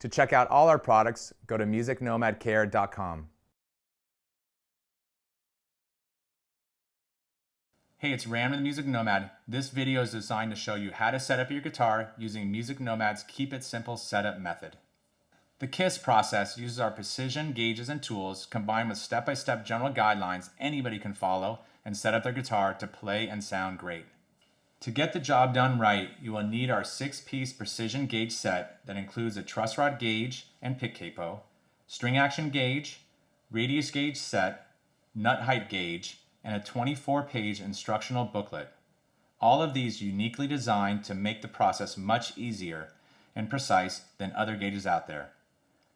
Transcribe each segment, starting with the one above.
To check out all our products, go to musicnomadcare.com. Hey, it's Rand with Music Nomad. This video is designed to show you how to set up your guitar using Music Nomad's Keep It Simple setup method. The KISS process uses our precision gauges and tools combined with step-by-step general guidelines anybody can follow and set up their guitar to play and sound great. To get the job done right, you will need our 6-piece precision gauge set that includes a truss rod gauge and pick capo, string action gauge, radius gauge set, nut height gauge, and a 24-page instructional booklet. All of these uniquely designed to make the process much easier and precise than other gauges out there.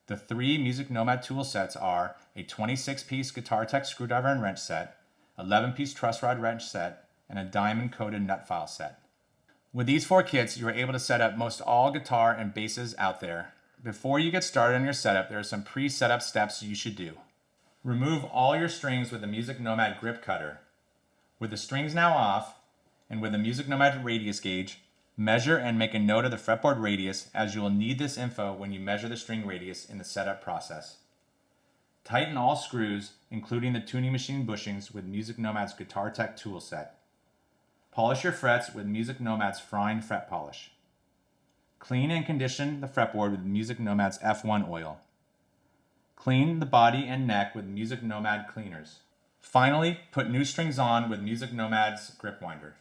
The 3 Music Nomad tool sets are a 26-piece Guitar Tech screwdriver and wrench set, 11-piece truss rod wrench set, and a diamond-coated nut file set. With these 4 kits, you are able to set up most all guitar and basses out there. Before you get started on your setup, there are some pre-setup steps you should do. Remove all your strings with the Music Nomad grip cutter. With the strings now off, and with the Music Nomad radius gauge, measure and make a note of the fretboard radius, as you will need this info when you measure the string radius in the setup process. Tighten all screws, including the tuning machine bushings, with Music Nomad's Guitar Tech tool set. Polish your frets with Music Nomad's Fine Fret Polish. Clean and condition the fretboard with Music Nomad's F1 oil. Clean the body and neck with Music Nomad cleaners. Finally, put new strings on with Music Nomad's grip winder.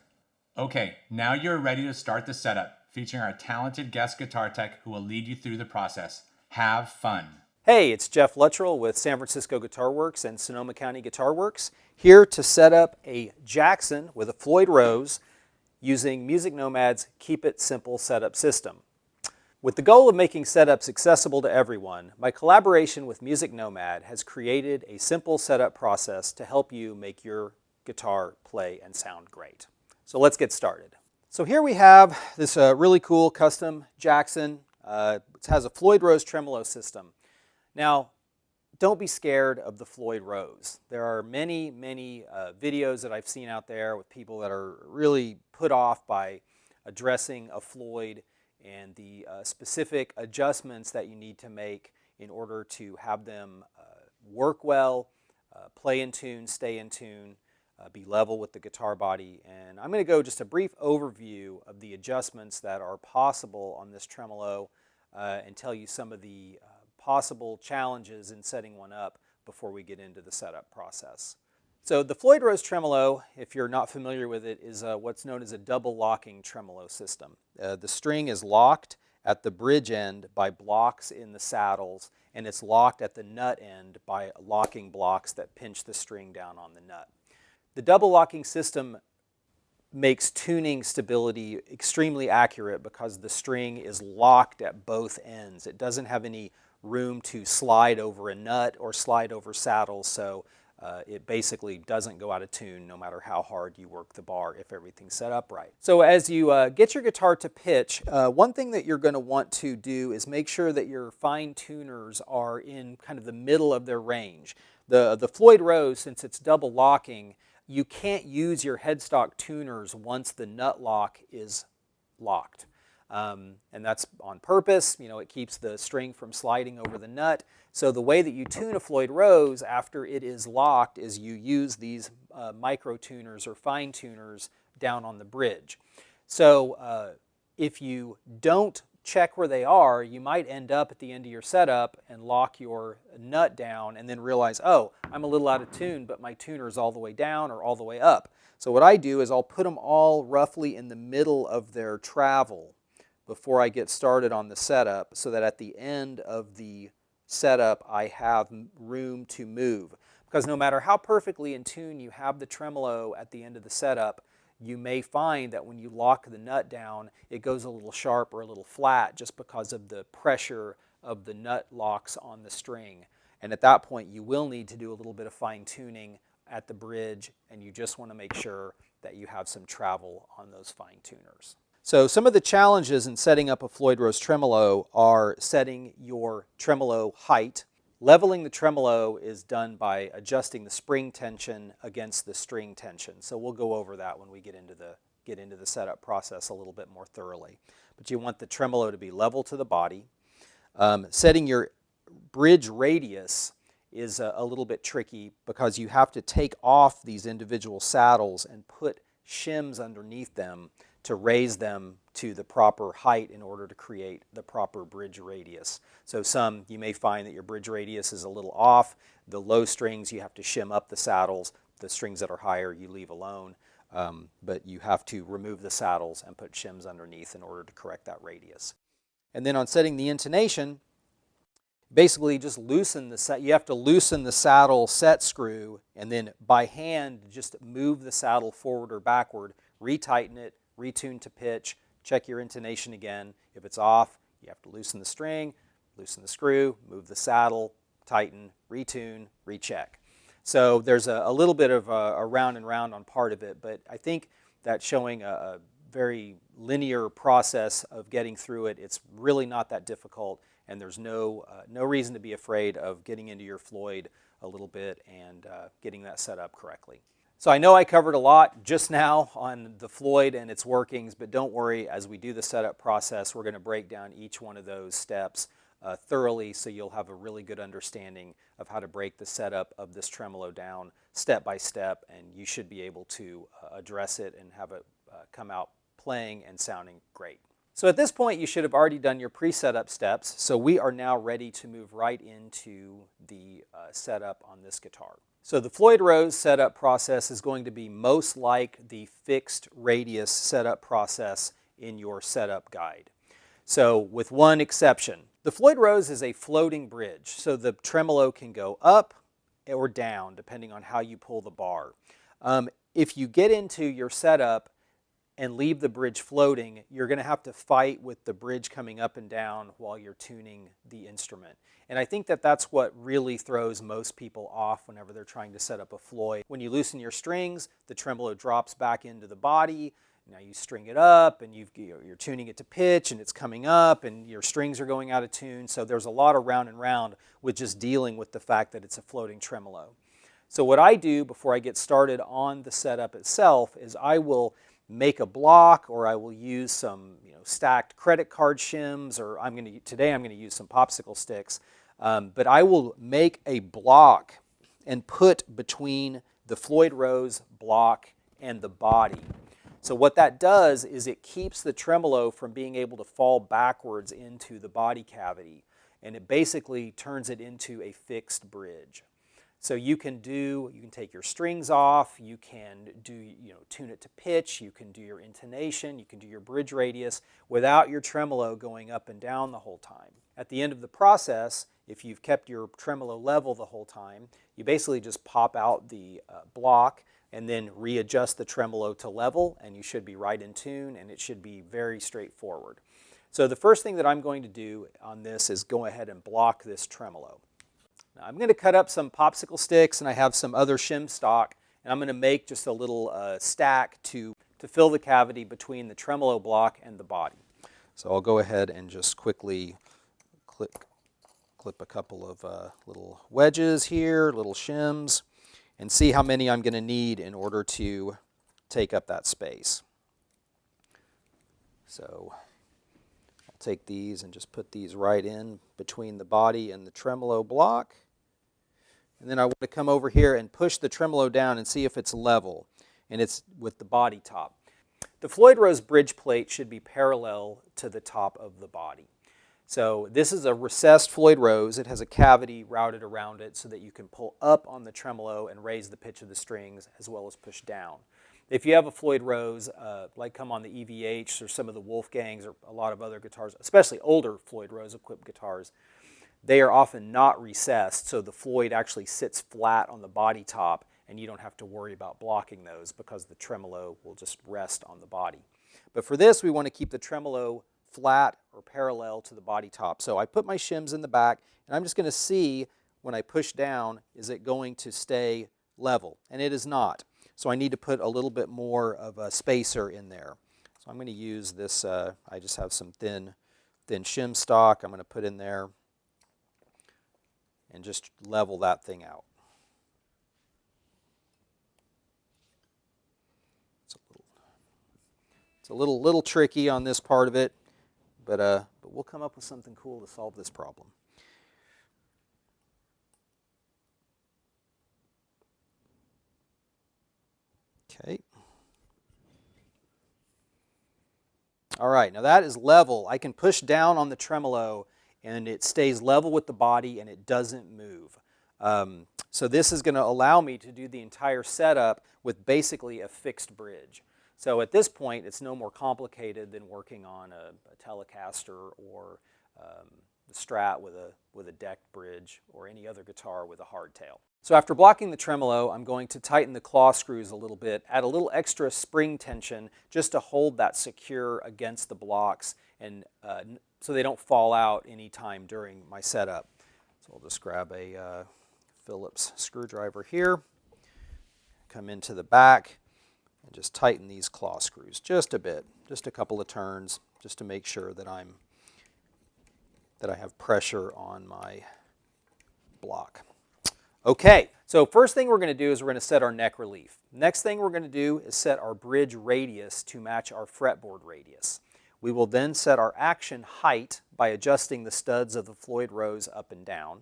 Okay, now you're ready to start the setup, featuring our talented guest guitar tech who will lead you through the process. Have fun. Hey, it's Jeff Luttrell with San Francisco Guitar Works and Sonoma County Guitar Works, here to set up a Jackson with a Floyd Rose using Music Nomad's Keep It Simple setup system. With the goal of making setups accessible to everyone, my collaboration with Music Nomad has created a simple setup process to help you make your guitar play and sound great. So let's get started. So here we have this really cool custom Jackson. It has a Floyd Rose tremolo system. Now, don't be scared of the Floyd Rose. There are many videos that I've seen out there with people that are really put off by addressing a Floyd and the specific adjustments that you need to make in order to have them work well, play in tune, stay in tune, be level with the guitar body. And I'm going to go just a brief overview of the adjustments that are possible on this tremolo and tell you some of the possible challenges in setting one up before we get into the setup process. So the Floyd Rose tremolo, if you're not familiar with it, is what's known as a double locking tremolo system. The string is locked at the bridge end by blocks in the saddles, and it's locked at the nut end by locking blocks that pinch the string down on the nut. The double locking system makes tuning stability extremely accurate because the string is locked at both ends. It doesn't have any room to slide over a nut or slide over saddles, so it basically doesn't go out of tune no matter how hard you work the bar if everything's set up right. So as you get your guitar to pitch, one thing that you're going to want to do is make sure that your fine tuners are in kind of the middle of their range. The Floyd Rose, since it's double locking, you can't use your headstock tuners once the nut lock is locked. And that's on purpose. You know, it keeps the string from sliding over the nut. So the way that you tune a Floyd Rose after it is locked is you use these micro tuners or fine tuners down on the bridge. So if you don't check where they are, you might end up at the end of your setup and lock your nut down and then realize, oh, I'm a little out of tune, but my tuner is all the way down or all the way up. So what I do is I'll put them all roughly in the middle of their travel before I get started on the setup, so that at the end of the setup I have room to move. Because no matter how perfectly in tune you have the tremolo at the end of the setup, you may find that when you lock the nut down, it goes a little sharp or a little flat just because of the pressure of the nut locks on the string. And at that point, you will need to do a little bit of fine tuning at the bridge, and you just want to make sure that you have some travel on those fine tuners. So some of the challenges in setting up a Floyd Rose tremolo are setting your tremolo height. Leveling the tremolo is done by adjusting the spring tension against the string tension. So we'll go over that when we get into the setup process a little bit more thoroughly. But you want the tremolo to be level to the body. Setting your bridge radius is a little bit tricky because you have to take off these individual saddles and put shims underneath them to raise them to the proper height in order to create the proper bridge radius. So you may find that your bridge radius is a little off. The low strings, you have to shim up the saddles. The strings that are higher, you leave alone. But you have to remove the saddles and put shims underneath in order to correct that radius. And then on setting the intonation, basically just you have to loosen the saddle set screw, and then by hand just move the saddle forward or backward, retighten it, retune to pitch, check your intonation again. If it's off, you have to loosen the string, loosen the screw, move the saddle, tighten, retune, recheck. So there's a little bit of a round and round on part of it, but I think that's showing a very linear process of getting through it. It's really not that difficult, and there's no reason to be afraid of getting into your FLOYD a little bit and getting that set up correctly. So I know I covered a lot just now on the FLOYD and its workings, but don't worry, as we do the setup process, we're going to break down each one of those steps thoroughly, so you'll have a really good understanding of how to break the setup of this tremolo down step by step, and you should be able to address it and have it come out playing and sounding great. So at this point, you should have already done your pre-setup steps, so we are now ready to move right into the setup on this guitar. So the FLOYD Rose setup process is going to be most like the fixed radius setup process in your setup guide. So with one exception, the FLOYD Rose is a floating bridge, so the tremolo can go up or down depending on how you pull the bar. If you get into your setup and leave the bridge floating, you're going to have to fight with the bridge coming up and down while you're tuning the instrument. And I think that that's what really throws most people off whenever they're trying to set up a FLOYD. When you loosen your strings, the tremolo drops back into the body. Now you string it up and you're tuning it to pitch and it's coming up and your strings are going out of tune. So there's a lot of round and round with just dealing with the fact that it's a floating tremolo. So what I do before I get started on the setup itself is I will make a block, or I will use some stacked credit card shims, or today I'm going to use some popsicle sticks. But I will make a block and put between the FLOYD Rose block and the body. So what that does is it keeps the tremolo from being able to fall backwards into the body cavity, and it basically turns it into a fixed bridge. So you can take your strings off, you can tune it to pitch, you can do your intonation, you can do your bridge radius without your tremolo going up and down the whole time. At the end of the process, if you've kept your tremolo level the whole time, you basically just pop out the block and then readjust the tremolo to level, and you should be right in tune, and it should be very straightforward. So the first thing that I'm going to do on this is go ahead and block this tremolo. Now I'm going to cut up some popsicle sticks, and I have some other shim stock, and I'm going to make just a little stack to fill the cavity between the tremolo block and the body. So I'll go ahead and just quickly clip a couple of little wedges here, little shims, and see how many I'm going to need in order to take up that space. So I'll take these and just put these right in between the body and the tremolo block. And then I want to come over here and push the tremolo down and see if it's level, and it's with the body top. The FLOYD Rose bridge plate should be parallel to the top of the body. So this is a recessed FLOYD Rose. It has a cavity routed around it so that you can pull up on the tremolo and raise the pitch of the strings as well as push down. If you have a FLOYD Rose, like come on the EVH or some of the Wolfgangs or a lot of other guitars, especially older FLOYD Rose equipped guitars, they are often not recessed, so the FLOYD actually sits flat on the body top, and you don't have to worry about blocking those because the tremolo will just rest on the body. But for this, we want to keep the tremolo flat or parallel to the body top. So I put my shims in the back, and I'm just going to see when I push down, is it going to stay level? And it is not. So I need to put a little bit more of a spacer in there. So I'm going to use this, I just have some thin shim stock I'm going to put in there and just level that thing out. It's a little tricky on this part of it, but but we'll come up with something cool to solve this problem. Okay. All right, now that is level. I can push down on the tremolo and it stays level with the body and it doesn't move. So this is going to allow me to do the entire setup with basically a fixed bridge. So at this point, it's no more complicated than working on a Telecaster or the Strat with a decked bridge or any other guitar with a hardtail. So after blocking the tremolo, I'm going to tighten the claw screws a little bit, add a little extra spring tension just to hold that secure against the blocks and so they don't fall out anytime during my setup. So I'll just grab a Phillips screwdriver here, come into the back, and just tighten these claw screws just a bit, just a couple of turns, just to make sure that I have pressure on my block. Okay, so first thing we're going to do is we're going to set our neck relief. Next thing we're going to do is set our bridge radius to match our fretboard radius. We will then set our action height by adjusting the studs of the FLOYD rose up and down.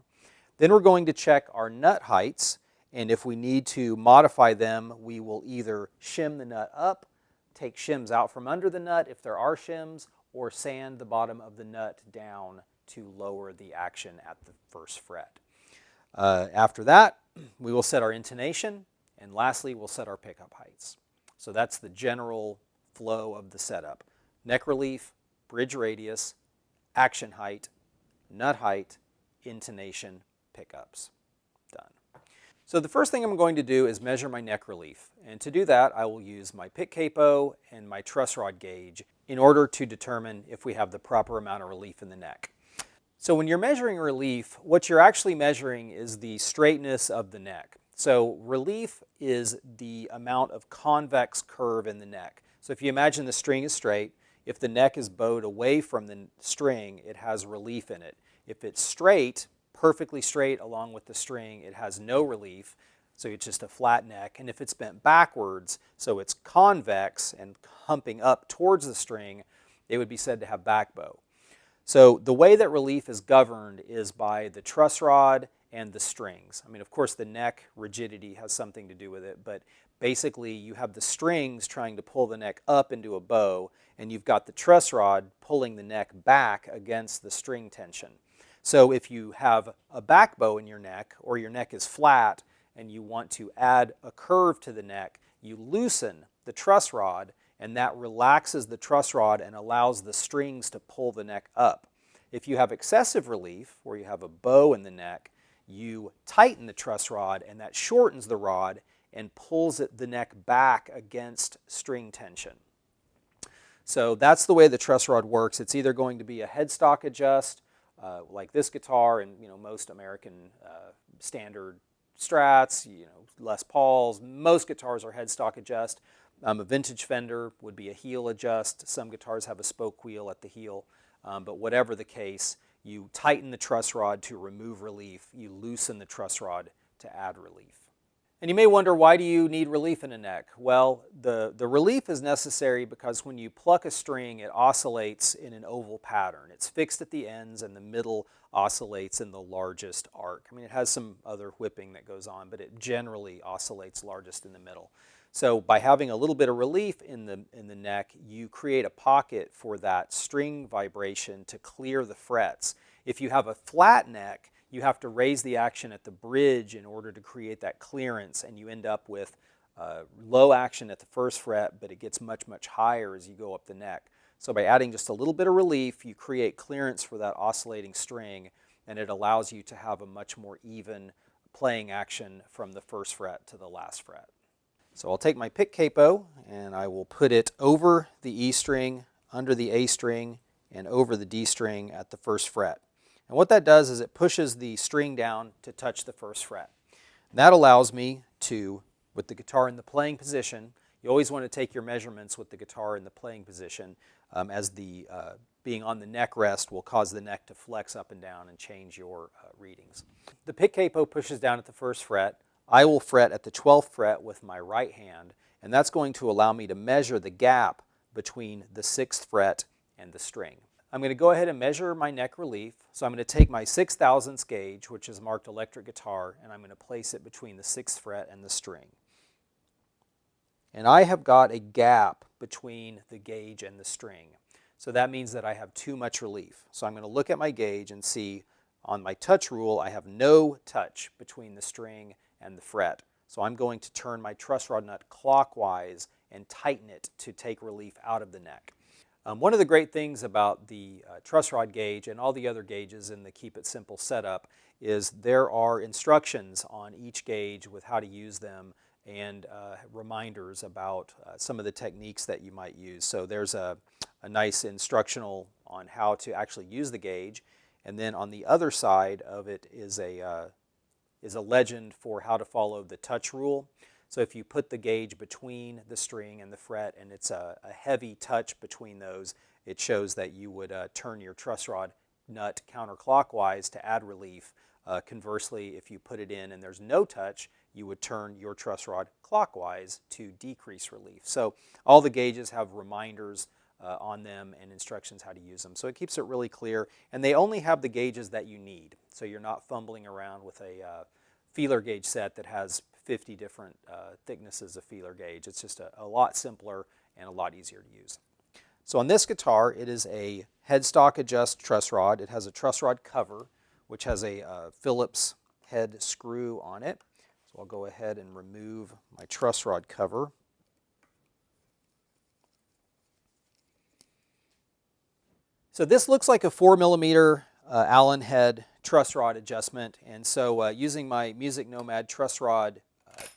Then we're going to check our nut heights, and if we need to modify them, we will either shim the nut up, take shims out from under the nut if there are shims, or sand the bottom of the nut down to lower the action at the first fret. After that, we will set our intonation, and lastly, we'll set our pickup heights. So that's the general flow of the setup. Neck relief, bridge radius, action height, nut height, intonation, pickups. Done. So the first thing I'm going to do is measure my neck relief. And to do that, I will use my pick capo and my truss rod gauge in order to determine if we have the proper amount of relief in the neck. So when you're measuring relief, what you're actually measuring is the straightness of the neck. So relief is the amount of convex curve in the neck. So if you imagine the string is straight, if the neck is bowed away from the string, it has relief in it. If it's straight, perfectly straight along with the string, it has no relief, so it's just a flat neck. And if it's bent backwards, so it's convex and humping up towards the string, it would be said to have back bow. So the way that relief is governed is by the truss rod and the strings. I mean, of course, the neck rigidity has something to do with it, but basically you have the strings trying to pull the neck up into a bow, and you've got the truss rod pulling the neck back against the string tension. So if you have a back bow in your neck, or your neck is flat and you want to add a curve to the neck, you loosen the truss rod, and that relaxes the truss rod and allows the strings to pull the neck up. If you have excessive relief, where you have a bow in the neck, you tighten the truss rod, and that shortens the rod and pulls the neck back against string tension. So that's the way the truss rod works. It's either going to be a headstock adjust, like this guitar and most American standard Strats, Les Pauls. Most guitars are headstock adjust. A vintage Fender would be a heel adjust. Some guitars have a spoke wheel at the heel. But whatever the case, you tighten the truss rod to remove relief. You loosen the truss rod to add relief. And you may wonder, why do you need relief in a neck? Well, the relief is necessary because when you pluck a string, it oscillates in an oval pattern. It's fixed at the ends, and the middle oscillates in the largest arc. I mean, it has some other whipping that goes on, but it generally oscillates largest in the middle. So by having a little bit of relief in the neck, you create a pocket for that string vibration to clear the frets. If you have a flat neck, you have to raise the action at the bridge in order to create that clearance, and you end up with low action at the first fret, but it gets much, much higher as you go up the neck. So by adding just a little bit of relief, you create clearance for that oscillating string, and it allows you to have a much more even playing action from the first fret to the last fret. So I'll take my pick capo, and I will put it over the E string, under the A string, and over the D string at the first fret. And what that does is it pushes the string down to touch the first fret. And that allows me to, with the guitar in the playing position, you always want to take your measurements with the guitar in the playing position, as the being on the neck rest will cause the neck to flex up and down and change your readings. The pick capo pushes down at the first fret. I will fret at the 12th fret with my right hand, and that's going to allow me to measure the gap between the 6th fret and the string. I'm going to go ahead and measure my neck relief. So I'm going to take my 6/1000 gauge, which is marked electric guitar, and I'm going to place it between the 6th fret and the string. And I have got a gap between the gauge and the string. So that means that I have too much relief. So I'm going to look at my gauge and see on my touch rule I have no touch between the string and the fret. So I'm going to turn my truss rod nut clockwise and tighten it to take relief out of the neck. One of the great things about the truss rod gauge and all the other gauges in the Keep It Simple setup is there are instructions on each gauge with how to use them and reminders about some of the techniques that you might use. So there's a nice instructional on how to actually use the gauge, and then on the other side of it is a legend for how to follow the touch rule. So if you put the gauge between the string and the fret and it's a heavy touch between those, it shows that you would turn your truss rod nut counterclockwise to add relief. Conversely, if you put it in and there's no touch, you would turn your truss rod clockwise to decrease relief. So all the gauges have reminders on them and instructions how to use them. So it keeps it really clear, and they only have the gauges that you need. So you're not fumbling around with a feeler gauge set that has 50 different thicknesses of feeler gauge. It's just a lot simpler and a lot easier to use. So on this guitar, it is a headstock adjust truss rod. It has a truss rod cover, which has a Phillips head screw on it. So I'll go ahead and remove my truss rod cover. So this looks like a 4mm Allen head truss rod adjustment, and so using my MusicNomad truss rod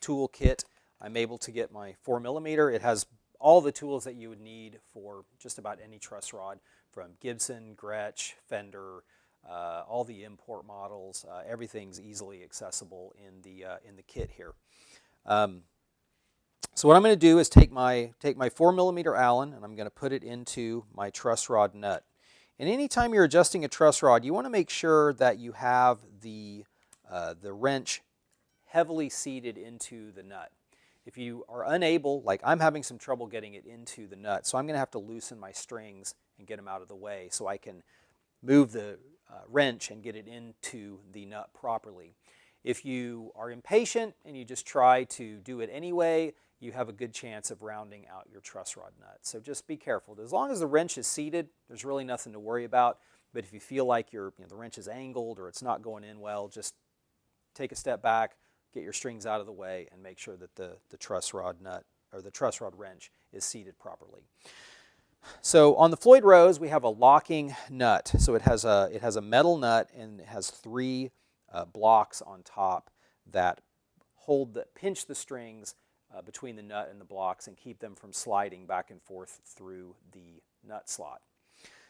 tool kit, I'm able to get my 4mm. It has all the tools that you would need for just about any truss rod, from Gibson, Gretsch, Fender, all the import models. Everything's easily accessible in the kit here. So what I'm going to do is take my 4mm Allen, and I'm going to put it into my truss rod nut. And anytime you're adjusting a truss rod, you want to make sure that you have the wrench heavily seated into the nut. If you are unable, like I'm having some trouble getting it into the nut, so I'm going to have to loosen my strings and get them out of the way so I can move the wrench and get it into the nut properly. If you are impatient and you just try to do it anyway, you have a good chance of rounding out your truss rod nut. So just be careful. As long as the wrench is seated, there's really nothing to worry about. But if you feel like the wrench is angled or it's not going in well, just take a step back, get your strings out of the way, and make sure that the truss rod nut or the truss rod wrench is seated properly. So on the FLOYD Rose, we have a locking nut. So it has a metal nut, and it has 3 blocks on top that pinch the strings between the nut and the blocks and keep them from sliding back and forth through the nut slot.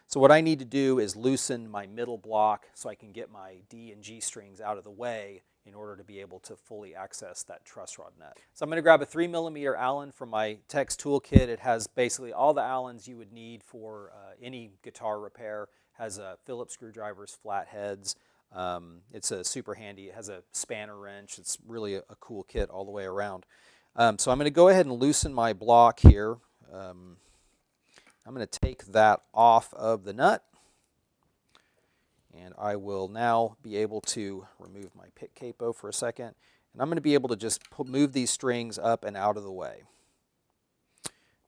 So what I need to do is loosen my middle block so I can get my D and G strings out of the way in order to be able to fully access that truss rod nut. So I'm going to grab a 3mm Allen from my Tex toolkit. It has basically all the Allens you would need for any guitar repair. It has Phillips screwdrivers, flatheads. It's super handy. It has a spanner wrench. It's really a cool kit all the way around. So I'm going to go ahead and loosen my block here. I'm going to take that off of the nut, and I will now be able to remove my pick capo for a second, and I'm going to be able to just move these strings up and out of the way.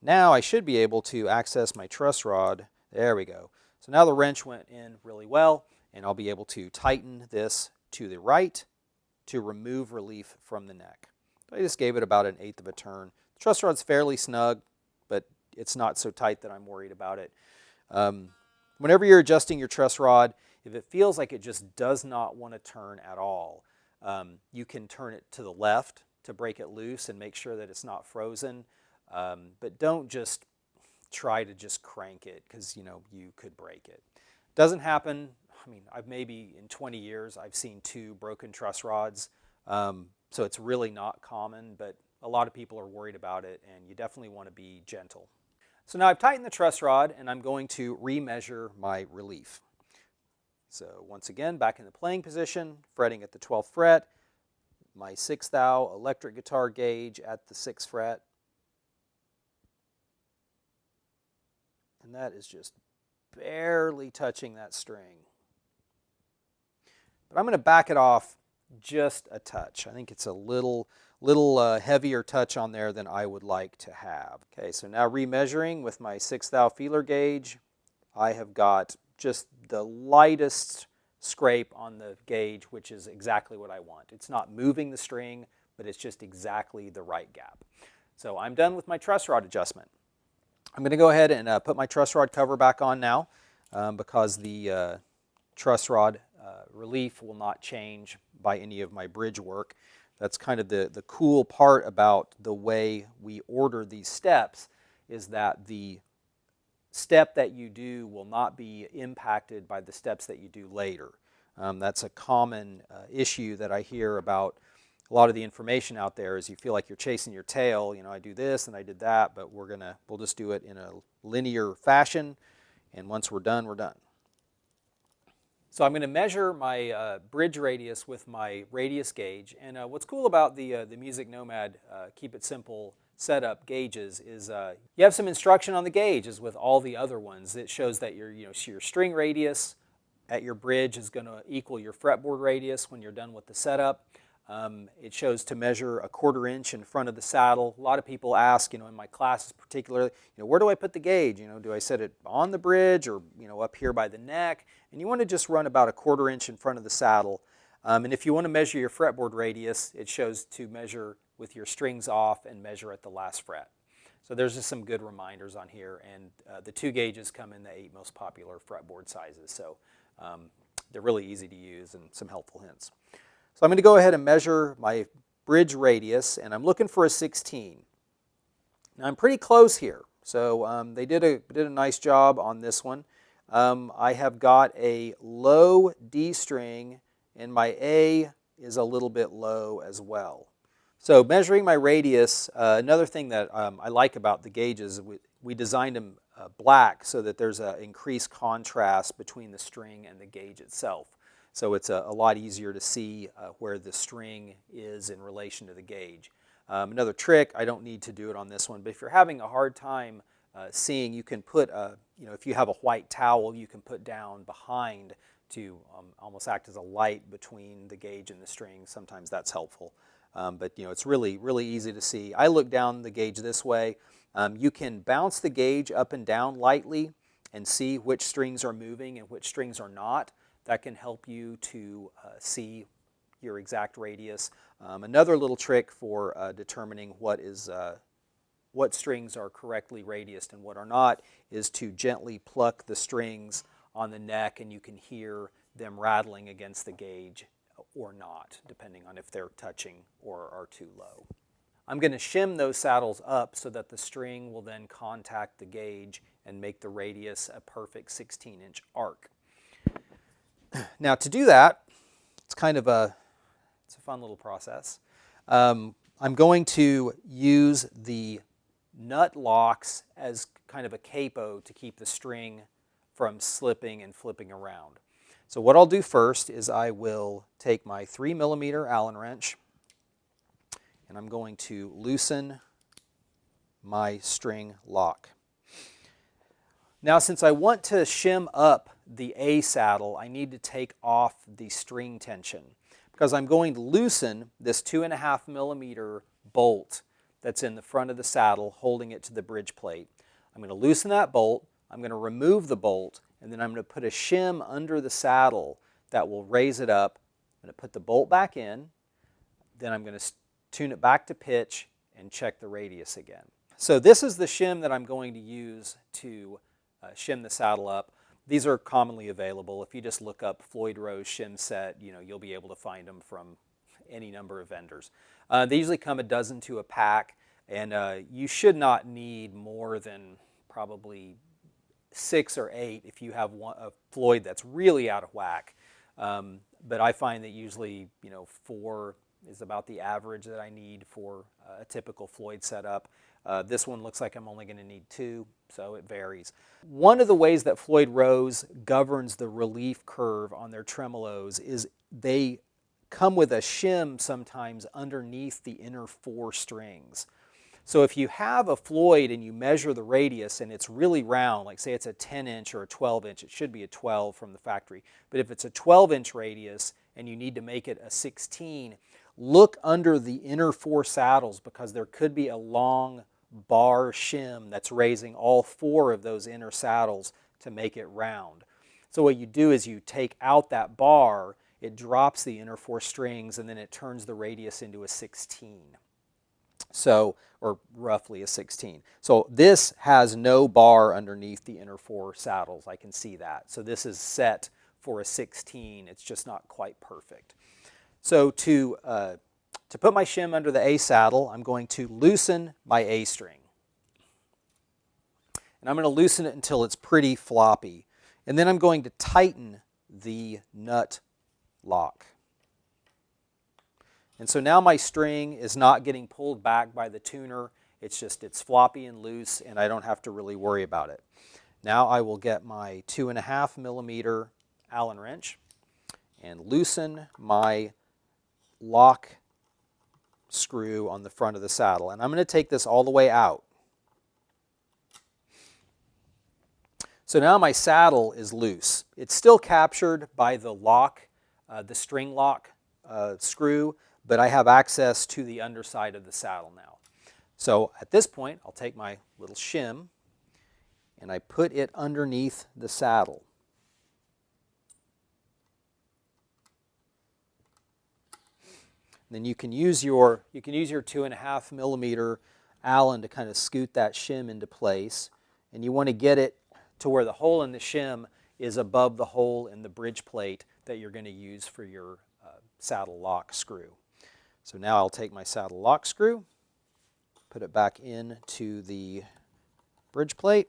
Now I should be able to access my truss rod. There we go. So now the wrench went in really well, and I'll be able to tighten this to the right to remove relief from the neck. I just gave it about 1/8 of a turn. The truss rod's fairly snug, but it's not so tight that I'm worried about it. Whenever you're adjusting your truss rod, if it feels like it just does not want to turn at all, you can turn it to the left to break it loose and make sure that it's not frozen. But don't just try to just crank it, because you could break it. Doesn't happen. I mean, maybe in 20 years I've seen 2 broken truss rods. So it's really not common, but a lot of people are worried about it, and you definitely want to be gentle. So now I've tightened the truss rod, and I'm going to remeasure my relief. So once again, back in the playing position, fretting at the 12th fret, my 6th thou electric guitar gauge at the 6th fret. And that is just barely touching that string. But I'm going to back it off just a touch. I think it's a little heavier touch on there than I would like to have. Okay, so now remeasuring with my 6th feeler gauge, I have got just the lightest scrape on the gauge, which is exactly what I want. It's not moving the string, but it's just exactly the right gap. So I'm done with my truss rod adjustment. I'm going to go ahead and put my truss rod cover back on now because the truss rod relief will not change by any of my bridge work. That's kind of the cool part about the way we order these steps, is that the step that you do will not be impacted by the steps that you do later. That's a common issue that I hear about a lot of the information out there, is you feel like you're chasing your tail. You know, I do this and I did that, but we'll just do it in a linear fashion, and once we're done, we're done. So I'm going to measure my bridge radius with my radius gauge, and what's cool about the MusicNomad Keep It Simple setup gauges is you have some instruction on the gauge, as with all the other ones. It shows that your string radius at your bridge is going to equal your fretboard radius when you're done with the setup. It shows to measure a 1/4 inch in front of the saddle. A lot of people ask, in my classes particularly, where do I put the gauge? Do I set it on the bridge or, up here by the neck? And you want to just run about a 1/4 inch in front of the saddle. And if you want to measure your fretboard radius, it shows to measure with your strings off and measure at the last fret. So there's just some good reminders on here, and the 2 gauges come in the 8 most popular fretboard sizes. So they're really easy to use and some helpful hints. So I'm going to go ahead and measure my bridge radius, and I'm looking for a 16. Now I'm pretty close here, so they did a nice job on this one. I have got a low D string, and my A is a little bit low as well. So measuring my radius, another thing that I like about the gauges, we designed them black so that there's an increased contrast between the string and the gauge itself. So it's a lot easier to see where the string is in relation to the gauge. Another trick, I don't need to do it on this one, but if you're having a hard time seeing, you can put, if you have a white towel, you can put down behind to almost act as a light between the gauge and the string. Sometimes that's helpful. But it's really, really easy to see. I look down the gauge this way. You can bounce the gauge up and down lightly and see which strings are moving and which strings are not. That can help you to see your exact radius. Another little trick for determining what strings are correctly radiused and what are not is to gently pluck the strings on the neck, and you can hear them rattling against the gauge or not, depending on if they're touching or are too low. I'm going to shim those saddles up so that the string will then contact the gauge and make the radius a perfect 16-inch arc. Now to do that, it's a fun little process. I'm going to use the nut locks as kind of a capo to keep the string from slipping and flipping around. So what I'll do first is I will take my 3mm Allen wrench, and I'm going to loosen my string lock. Now, since I want to shim up the A saddle, I need to take off the string tension because I'm going to loosen this 2.5mm bolt that's in the front of the saddle holding it to the bridge plate. I'm going to loosen that bolt, I'm going to remove the bolt, and then I'm going to put a shim under the saddle that will raise it up. I'm going to put the bolt back in, then I'm going to tune it back to pitch and check the radius again. So this is the shim that I'm going to use to shim the saddle up. These are commonly available. If you just look up FLOYD Rose shim set, you'll be able to find them from any number of vendors. They usually come a dozen to a pack, and you should not need more than probably 6 or 8 if you have a FLOYD that's really out of whack. But I find that usually 4 is about the average that I need for a typical FLOYD setup. This one looks like I'm only going to need 2, so it varies. One of the ways that FLOYD Rose governs the relief curve on their tremolos is they come with a shim sometimes underneath the inner 4 strings. So if you have a Floyd and you measure the radius and it's really round, like say it's a 10-inch or a 12-inch, it should be a 12 from the factory, but if it's a 12-inch radius and you need to make it a 16, look under the inner four saddles because there could be a long bar shim that's raising all four of those inner saddles to make it round. So what you do is you take out that bar, it drops the inner four strings, and then it turns the radius into a 16. So, or roughly a 16. So this has no bar underneath the inner four saddles. I can see that. So this is set for a 16. It's just not quite perfect. So to put my shim under the A saddle, I'm going to loosen my A string. And I'm going to loosen it until it's pretty floppy. And then I'm going to tighten the nut lock. And so now my string is not getting pulled back by the tuner. It's floppy and loose, and I don't have to really worry about it. Now I will get my 2.5 millimeter Allen wrench and loosen my lock screw on the front of the saddle. And I'm going to take this all the way out. So now my saddle is loose. It's still captured by the lock, the string lock screw, but I have access to the underside of the saddle now. So at this point, I'll take my little shim and I put it underneath the saddle. Then you can use your 2.5 millimeter Allen to kind of scoot that shim into place, and you want to get it to where the hole in the shim is above the hole in the bridge plate that you're going to use for your saddle lock screw. So now I'll take my saddle lock screw, put it back into the bridge plate.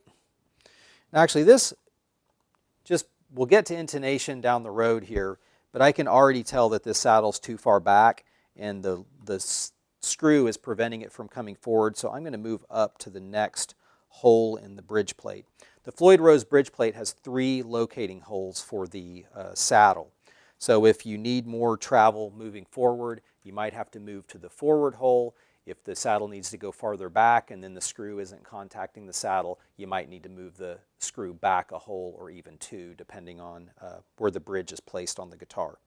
Now actually we'll get to intonation down the road here, but I can already tell that this saddle's too far back and the screw is preventing it from coming forward, so I'm going to move up to the next hole in the bridge plate. The Floyd Rose bridge plate has 3 locating holes for the saddle. So if you need more travel moving forward, you might have to move to the forward hole. If the saddle needs to go farther back and then the screw isn't contacting the saddle, you might need to move the screw back a hole or even 2, depending on where the bridge is placed on the guitar.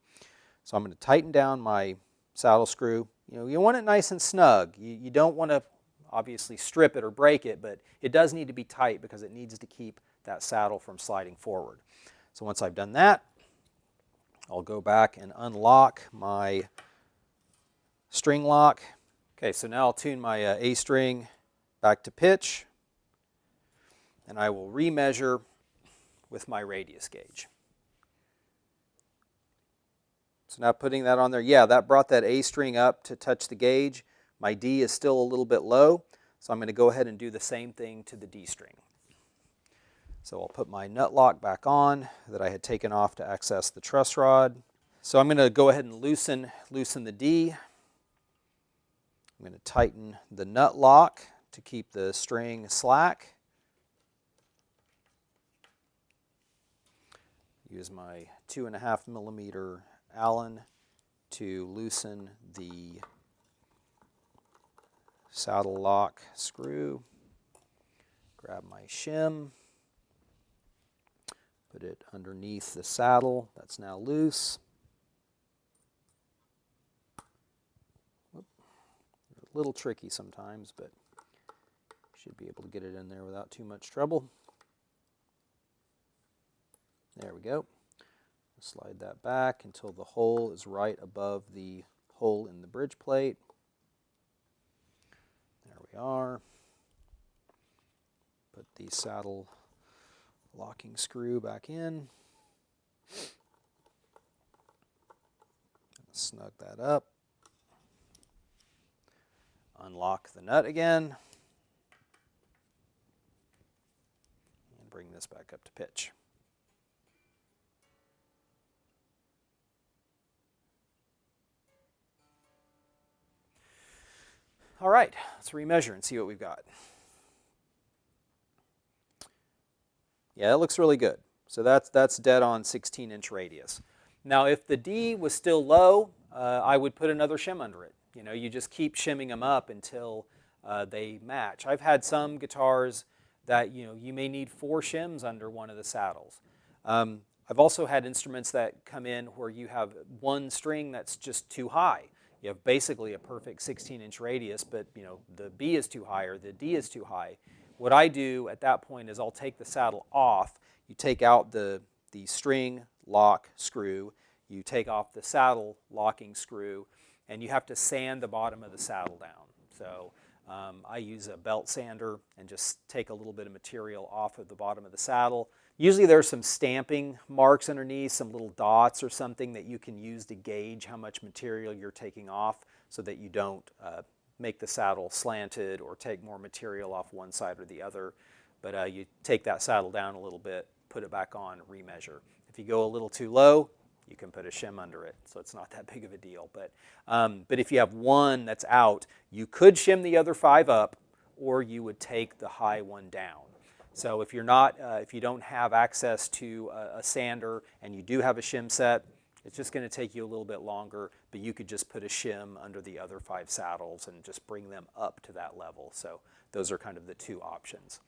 So I'm going to tighten down my saddle screw. You want it nice and snug. You don't want to obviously strip it or break it, but it does need to be tight because it needs to keep that saddle from sliding forward. So once I've done that, I'll go back and unlock my string lock. Okay, so now I'll tune my A string back to pitch, and I will remeasure with my radius gauge. So now putting that on there, yeah, that brought that A string up to touch the gauge. My D is still a little bit low, so I'm going to go ahead and do the same thing to the D string. So I'll put my nut lock back on that I had taken off to access the truss rod. So I'm going to go ahead and loosen the D. I'm going to tighten the nut lock to keep the string slack. Use my 2.5 millimeter Allen to loosen the saddle lock screw. Grab my shim, put it underneath the saddle. That's now loose. Whoop. A little tricky sometimes, but should be able to get it in there without too much trouble. There we go. Slide that back until the hole is right above the hole in the bridge plate. There we are. Put the saddle locking screw back in. Snug that up. Unlock the nut again. And bring this back up to pitch. All right, let's remeasure and see what we've got. Yeah, it looks really good. So that's dead on 16-inch radius. Now, if the D was still low, I would put another shim under it. You just keep shimming them up until they match. I've had some guitars that you may need 4 shims under one of the saddles. I've also had instruments that come in where you have one string that's just too high. You have basically a perfect 16-inch radius, but the B is too high or the D is too high. What I do at that point is I'll take the saddle off. You take out the string lock screw, you take off the saddle locking screw, and you have to sand the bottom of the saddle down. So I use a belt sander and just take a little bit of material off of the bottom of the saddle. Usually there's some stamping marks underneath, some little dots or something that you can use to gauge how much material you're taking off so that you don't make the saddle slanted or take more material off one side or the other. But you take that saddle down a little bit, put it back on, remeasure. If you go a little too low, you can put a shim under it, so it's not that big of a deal. But if you have one that's out, you could shim the other 5 up, or you would take the high one down. So if you don't have access to a sander and you do have a shim set, it's just going to take you a little bit longer, but you could just put a shim under the other 5 saddles and just bring them up to that level. So those are kind of the 2 options.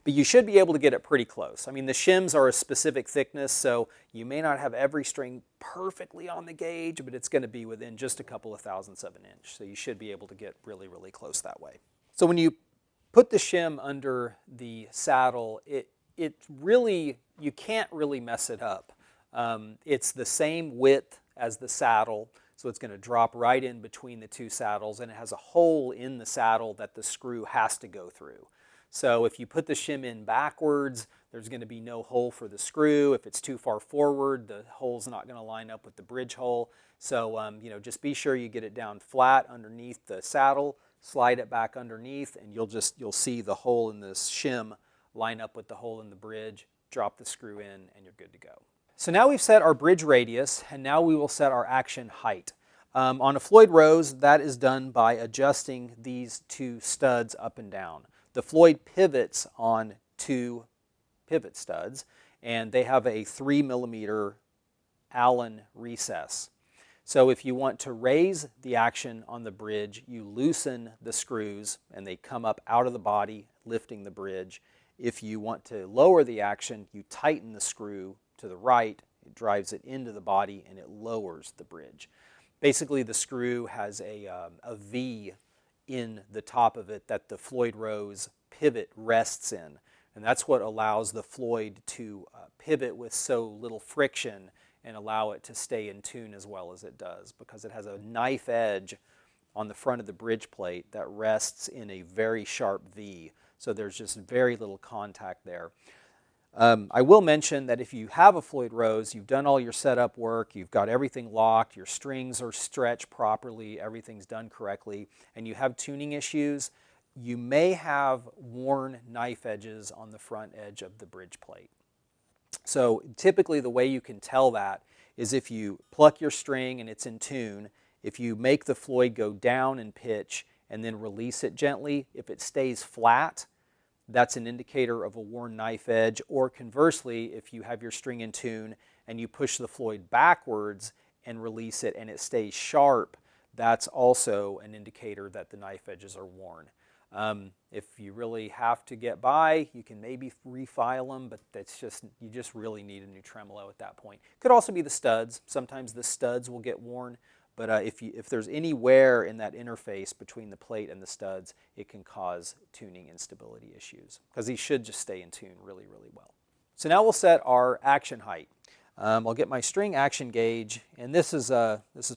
But you should be able to get it pretty close. I mean, the shims are a specific thickness, so you may not have every string perfectly on the gauge, but it's going to be within just a couple of thousandths of an inch. So you should be able to get really, really close that way. So when you put the shim under the saddle, you can't really mess it up. It's the same width as the saddle, so it's going to drop right in between the 2 saddles, and it has a hole in the saddle that the screw has to go through. So if you put the shim in backwards, there's going to be no hole for the screw. If it's too far forward, the hole's not going to line up with the bridge hole. So just be sure you get it down flat underneath the saddle, slide it back underneath, and you'll see the hole in this shim line up with the hole in the bridge, drop the screw in, and you're good to go. So now we've set our bridge radius, and now we will set our action height. On a FLOYD Rose, that is done by adjusting these 2 studs up and down. The FLOYD pivots on 2 pivot studs, and they have a 3mm Allen recess. So if you want to raise the action on the bridge, you loosen the screws, and they come up out of the body, lifting the bridge. If you want to lower the action, you tighten the screw to the right, it drives it into the body, and it lowers the bridge. Basically, the screw has a V in the top of it that the FLOYD Rose pivot rests in. And that's what allows the FLOYD to pivot with so little friction and allow it to stay in tune as well as it does, because it has a knife edge on the front of the bridge plate that rests in a very sharp V. So there's just very little contact there. I will mention that if you have a FLOYD Rose, you've done all your setup work, you've got everything locked, your strings are stretched properly, everything's done correctly, and you have tuning issues, you may have worn knife edges on the front edge of the bridge plate. So typically the way you can tell that is if you pluck your string and it's in tune, if you make the FLOYD go down in pitch and then release it gently, if it stays flat, that's an indicator of a worn knife edge. Or conversely, if you have your string in tune and you push the FLOYD backwards and release it and it stays sharp, that's also an indicator that the knife edges are worn. If you really have to get by, you can maybe refile them, but you just really need a new tremolo at that point. Could also be the studs. Sometimes the studs will get worn, but if there's any wear in that interface between the plate and the studs, it can cause tuning instability issues, because these should just stay in tune really, really well. So now we'll set our action height. I'll get my string action gauge, and this is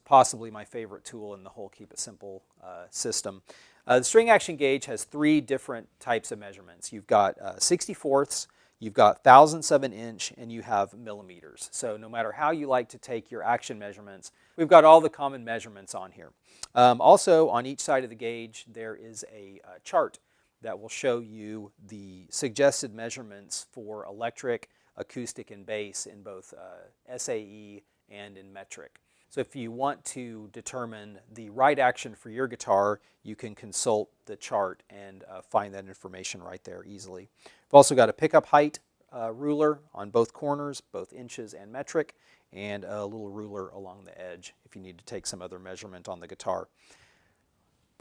possibly my favorite tool in the whole Keep It Simple system. The string action gauge has 3 different types of measurements. You've got 64ths, you've got thousandths of an inch, and you have millimeters. So no matter how you like to take your action measurements, we've got all the common measurements on here. Also, on each side of the gauge, there is a chart that will show you the suggested measurements for electric, acoustic, and bass in both SAE and in metric. So if you want to determine the right action for your guitar, you can consult the chart and find that information right there easily. We've also got a pickup height ruler on both corners, both inches and metric, and a little ruler along the edge if you need to take some other measurement on the guitar.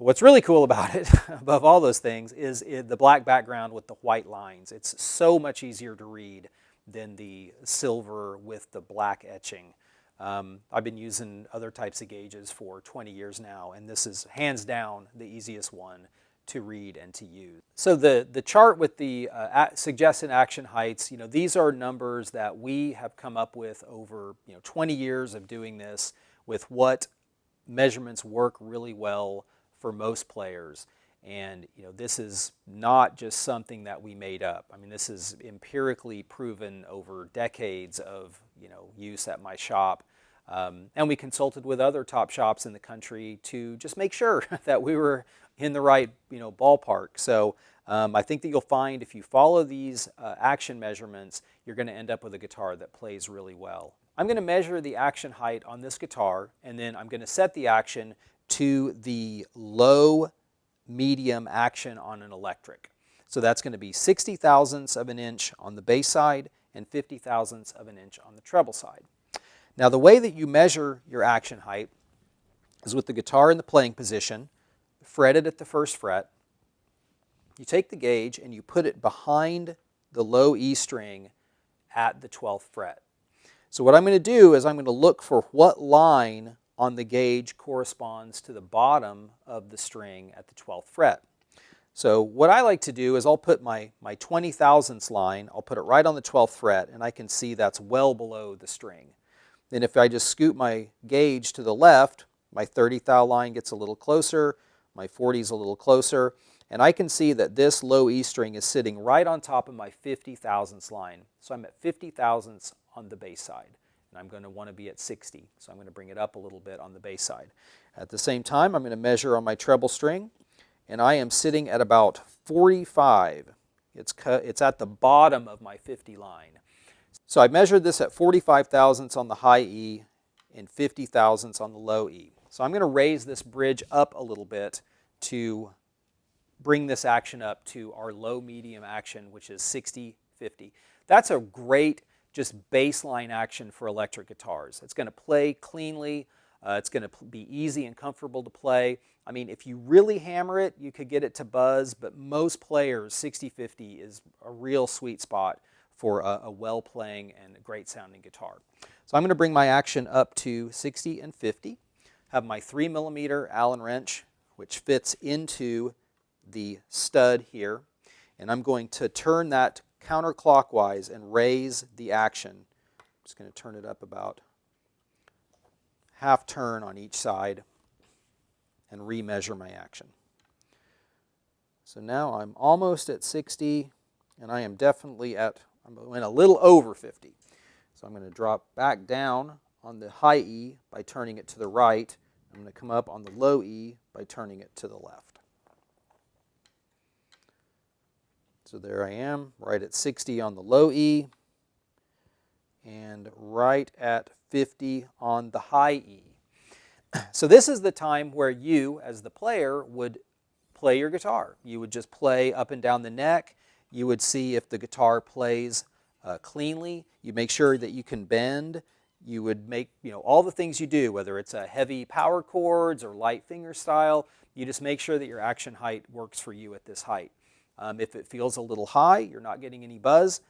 But what's really cool about it, above all those things, is the black background with the white lines. It's so much easier to read than the silver with the black etching. I've been using other types of gauges for 20 years now, and this is hands down the easiest one to read and to use. So the chart with the suggested action heights, these are numbers that we have come up with over 20 years of doing this with what measurements work really well for most players. And this is not just something that we made up. I mean, this is empirically proven over decades of use at my shop. And we consulted with other top shops in the country to just make sure that we were in the right ballpark. So I think that you'll find if you follow these action measurements, you're going to end up with a guitar that plays really well. I'm going to measure the action height on this guitar, and then I'm going to set the action to the low medium action on an electric. So that's going to be 60 thousandths of an inch on the bass side and 50 thousandths of an inch on the treble side. Now the way that you measure your action height is with the guitar in the playing position, fretted at the first fret. You take the gauge and you put it behind the low E string at the 12th fret. So what I'm going to do is I'm going to look for what line on the gauge corresponds to the bottom of the string at the 12th fret. So what I like to do is I'll put my 20 thousandths line, I'll put it right on the 12th fret, and I can see that's well below the string. Then if I just scoot my gauge to the left, my 30 thou line gets a little closer, my 40 is a little closer, and I can see that this low E string is sitting right on top of my 50 thousandths line. So I'm at 50 thousandths on the bass side. And I'm going to want to be at 60, so I'm going to bring it up a little bit on the bass side. At the same time, I'm going to measure on my treble string, and I am sitting at about 45. It's at the bottom of my 50 line. So I measured this at 45 thousandths on the high E and 50 thousandths on the low E. So I'm going to raise this bridge up a little bit to bring this action up to our low medium action, which is 60-50. That's a great just baseline action for electric guitars. It's going to play cleanly. It's going to be easy and comfortable to play. I mean, if you really hammer it, you could get it to buzz, but most players, 60-50 is a real sweet spot for a well-playing and great sounding guitar. So I'm going to bring my action up to 60 and 50, have my 3mm Allen wrench, which fits into the stud here, and I'm going to turn that counterclockwise and raise the action. I'm just going to turn it up about half turn on each side and remeasure my action. So now I'm almost at 60, and I am definitely I'm a little over 50. So I'm going to drop back down on the high E by turning it to the right. I'm going to come up on the low E by turning it to the left. So there I am, right at 60 on the low E, and right at 50 on the high E. So this is the time where you, as the player, would play your guitar. You would just play up and down the neck. You would see if the guitar plays cleanly. You make sure that you can bend. You would make all the things you do, whether it's a heavy power chords or light finger style. You just make sure that your action height works for you at this height. If it feels a little high, you're not getting any buzz,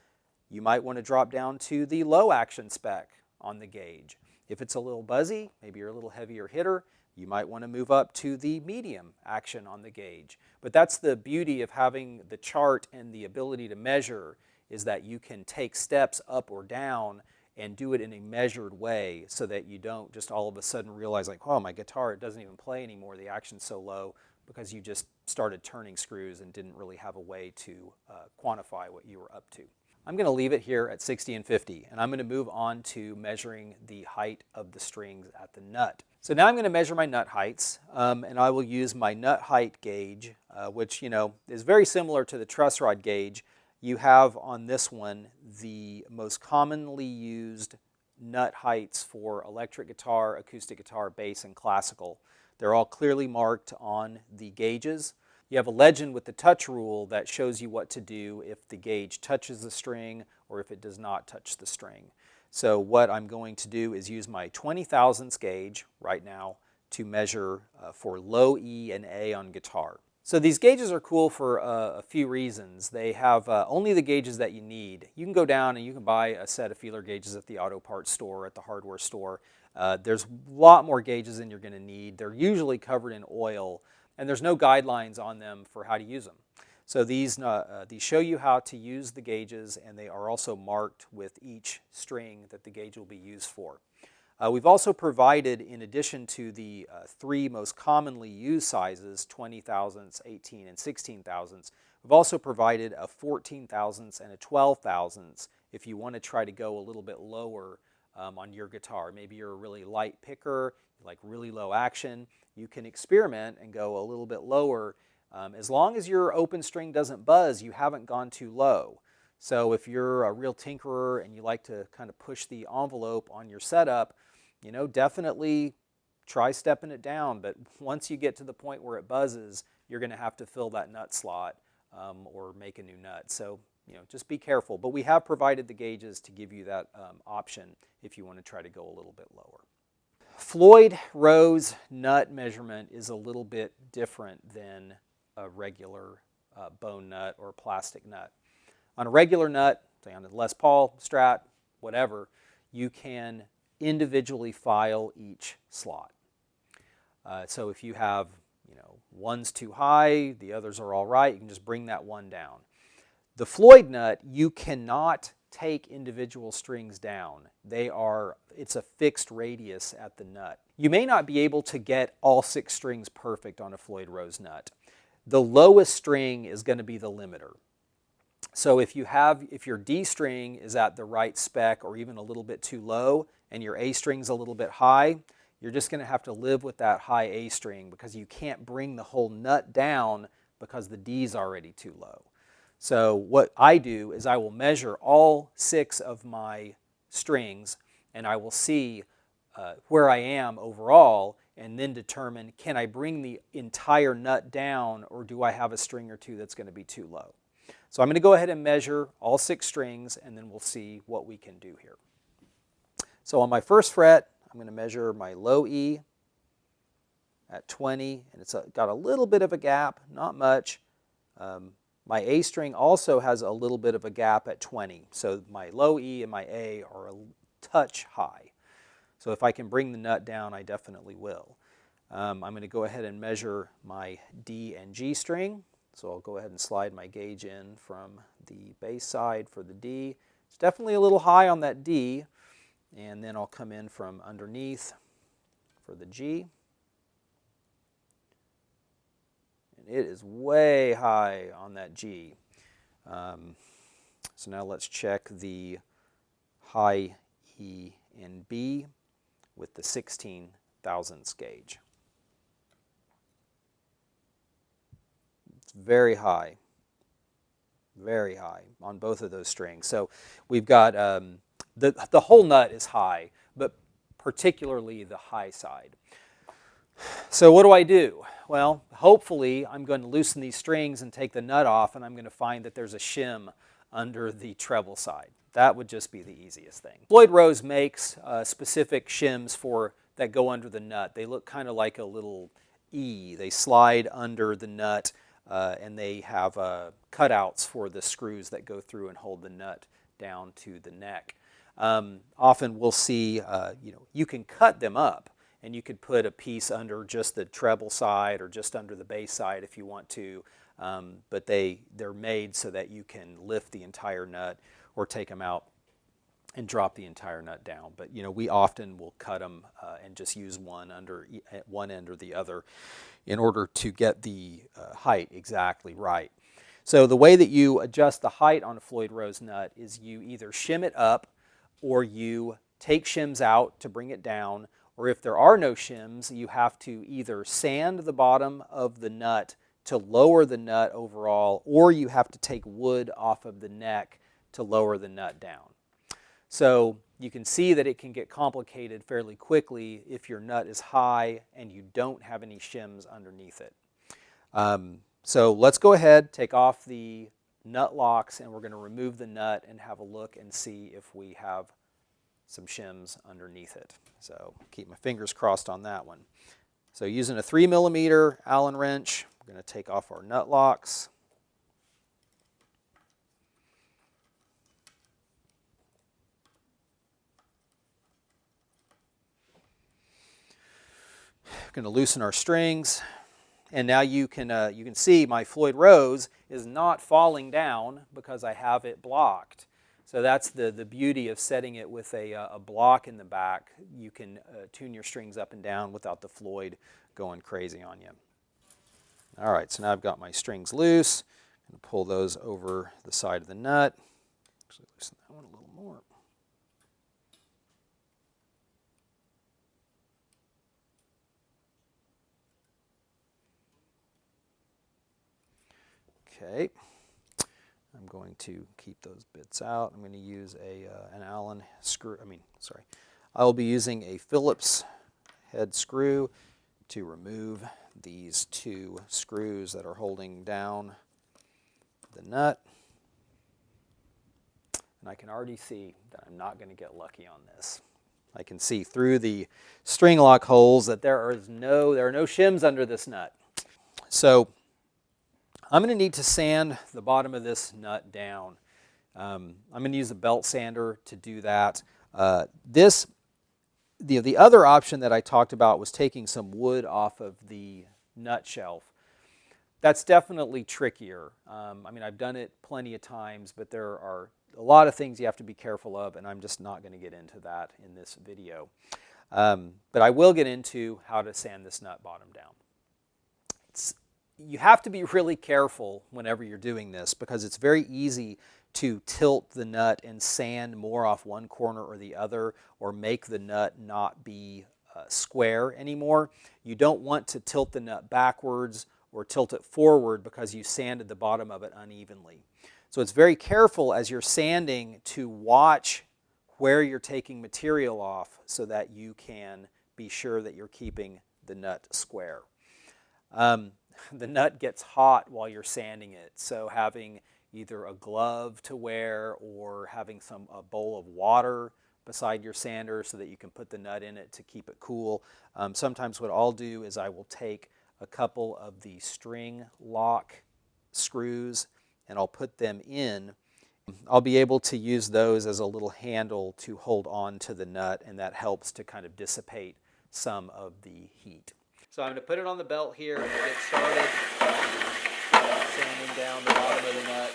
you might want to drop down to the low action spec on the gauge. If it's a little buzzy, maybe you're a little heavier hitter, you might want to move up to the medium action on the gauge. But that's the beauty of having the chart and the ability to measure, is that you can take steps up or down and do it in a measured way so that you don't just all of a sudden realize like, oh, my guitar, it doesn't even play anymore, the action's so low, because you just started turning screws and didn't really have a way to quantify what you were up to. I'm going to leave it here at 60 and 50, and I'm going to move on to measuring the height of the strings at the nut. So now I'm going to measure my nut heights, and I will use my nut height gauge, which is very similar to the truss rod gauge. You have on this one the most commonly used nut heights for electric guitar, acoustic guitar, bass, and classical. They're all clearly marked on the gauges. You have a legend with the touch rule that shows you what to do if the gauge touches the string or if it does not touch the string. So what I'm going to do is use my 20 thousandths gauge right now to measure for low E and A on guitar. So these gauges are cool for a few reasons. They have only the gauges that you need. You can go down and you can buy a set of feeler gauges at the auto parts store, at the hardware store. There's a lot more gauges than you're going to need. They're usually covered in oil, and there's no guidelines on them for how to use them. So these show you how to use the gauges, and they are also marked with each string that the gauge will be used for. We've also provided, in addition to the three most commonly used sizes, 20 thousandths, 18 and 16 thousandths, we've also provided a 14 thousandths and a 12 thousandths if you want to try to go a little bit lower on your guitar. Maybe you're a really light picker, you like really low action. You can experiment and go a little bit lower. As long as your open string doesn't buzz, you haven't gone too low. So if you're a real tinkerer and you like to kind of push the envelope on your setup, you know, definitely try stepping it down. But once you get to the point where it buzzes, you're going to have to fill that nut slot or make a new nut. So, you know, just be careful. But we have provided the gauges to give you that option if you want to try to go a little bit lower. FLOYD rose nut measurement is a little bit different than a regular bone nut or plastic nut. On a regular nut, say on a Les Paul, Strat, whatever, you can individually file each slot. So if you have, you know, one's too high, the others are all right, you can just bring that one down. The FLOYD nut, you cannot take individual strings down. It's a fixed radius at the nut. You may not be able to get all 6 strings perfect on a FLOYD rose nut. The lowest string is going to be the limiter. So if your D string is at the right spec or even a little bit too low and your A string's a little bit high, you're just going to have to live with that high A string because you can't bring the whole nut down because the D's already too low. So what I do is I will measure all 6 of my strings and I will see where I am overall and then determine, can I bring the entire nut down or do I have a string or two that's going to be too low? So I'm going to go ahead and measure all 6 strings and then we'll see what we can do here. So on my first fret, I'm going to measure my low E at 20, and it's got a little bit of a gap, not much. My A string also has a little bit of a gap at 20, so my low E and my A are a touch high. So if I can bring the nut down, I definitely will. I'm going to go ahead and measure my D and G string. So I'll go ahead and slide my gauge in from the bass side for the D. It's definitely a little high on that D. And then I'll come in from underneath for the G. And it is way high on that G. So now let's check the high E and B with the 16 thousandths gauge. It's very high on both of those strings. So we've got the whole nut is high, but particularly the high side. So what do I do? Well, hopefully I'm going to loosen these strings and take the nut off, and I'm going to find that there's a shim under the treble side. That would just be the easiest thing. FLOYD Rose makes specific shims that go under the nut. They look kind of like a little E. They slide under the nut, and they have cutouts for the screws that go through and hold the nut down to the neck. Often we'll see, you can cut them up, and you could put a piece under just the treble side or just under the bass side if you want to, but they're made so that you can lift the entire nut or take them out and drop the entire nut down. But we often will cut them and just use one under one end or the other in order to get the height exactly right. So the way that you adjust the height on a FLOYD Rose nut is you either shim it up or you take shims out to bring it down, or if there are no shims, you have to either sand the bottom of the nut to lower the nut overall, or you have to take wood off of the neck to lower the nut down. So you can see that it can get complicated fairly quickly if your nut is high and you don't have any shims underneath it. So let's go ahead, take off the nut locks, and we're going to remove the nut and have a look and see if we have some shims underneath it. So keep my fingers crossed on that one. So using a 3mm Allen wrench, we're going to take off our nut locks. We're going to loosen our strings. And now you can see my FLOYD Rose is not falling down because I have it blocked. So that's the beauty of setting it with a block in the back. You can tune your strings up and down without the FLOYD going crazy on you. All right, so now I've got my strings loose. I'm going to pull those over the side of the nut. Actually, loosen that one a little more. Okay, I'm going to keep those bits out. I'm going to use an Allen screw. I will be using a Phillips head screw to remove these two screws that are holding down the nut. And I can already see that I'm not going to get lucky on this. I can see through the string lock holes that there are no shims under this nut. So I'm going to need to sand the bottom of this nut down. I'm going to use a belt sander to do that. The other option that I talked about was taking some wood off of the nut shelf. That's definitely trickier. I've done it plenty of times, but there are a lot of things you have to be careful of, and I'm just not going to get into that in this video. But I will get into how to sand this nut bottom down. You have to be really careful whenever you're doing this because it's very easy to tilt the nut and sand more off one corner or the other, or make the nut not be square anymore. You don't want to tilt the nut backwards or tilt it forward because you sanded the bottom of it unevenly. So it's very careful as you're sanding to watch where you're taking material off so that you can be sure that you're keeping the nut square. The nut gets hot while you're sanding it, so having either a glove to wear or having a bowl of water beside your sander so that you can put the nut in it to keep it cool. Sometimes what I'll do is I will take a couple of the string lock screws and I'll put them in. I'll be able to use those as a little handle to hold on to the nut, and that helps to kind of dissipate some of the heat. So I'm going to put it on the belt here and get started sanding down the bottom of the nut.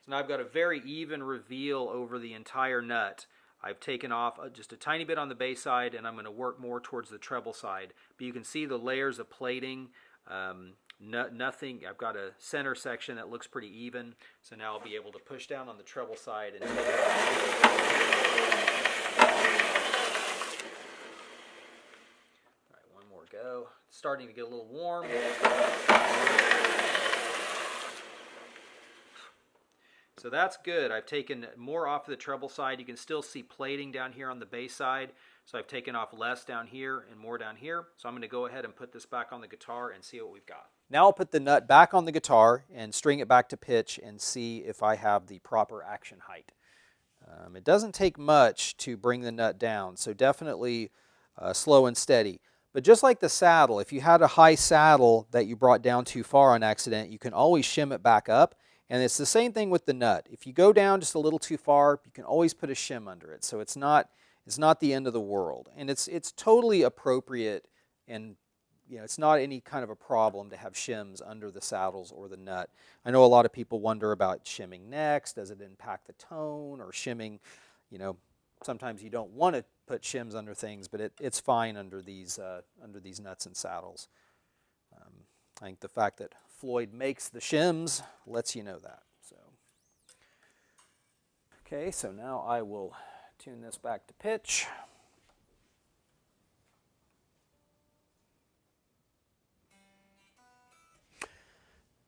So now I've got a very even reveal over the entire nut. I've taken off just a tiny bit on the bass side, and I'm going to work more towards the treble side. But you can see the layers of plating. Nothing. I've got a center section that looks pretty even. So now I'll be able to push down on the treble side and go. It's starting to get a little warm. So that's good. I've taken more off the treble side. You can still see plating down here on the bass side. So I've taken off less down here and more down here. So I'm going to go ahead and put this back on the guitar and see what we've got. Now I'll put the nut back on the guitar and string it back to pitch and see if I have the proper action height. It doesn't take much to bring the nut down, so definitely slow and steady. But just like the saddle, if you had a high saddle that you brought down too far on accident, you can always shim it back up. And it's the same thing with the nut. If you go down just a little too far, you can always put a shim under it. So it's not the end of the world. And it's totally appropriate, and it's not any kind of a problem to have shims under the saddles or the nut. I know a lot of people wonder about shimming next. Does it impact the tone? Or shimming, sometimes you don't want to put shims under things, but it's fine under these nuts and saddles. I think the fact that FLOYD makes the shims lets you know that. Okay, so now I will tune this back to pitch.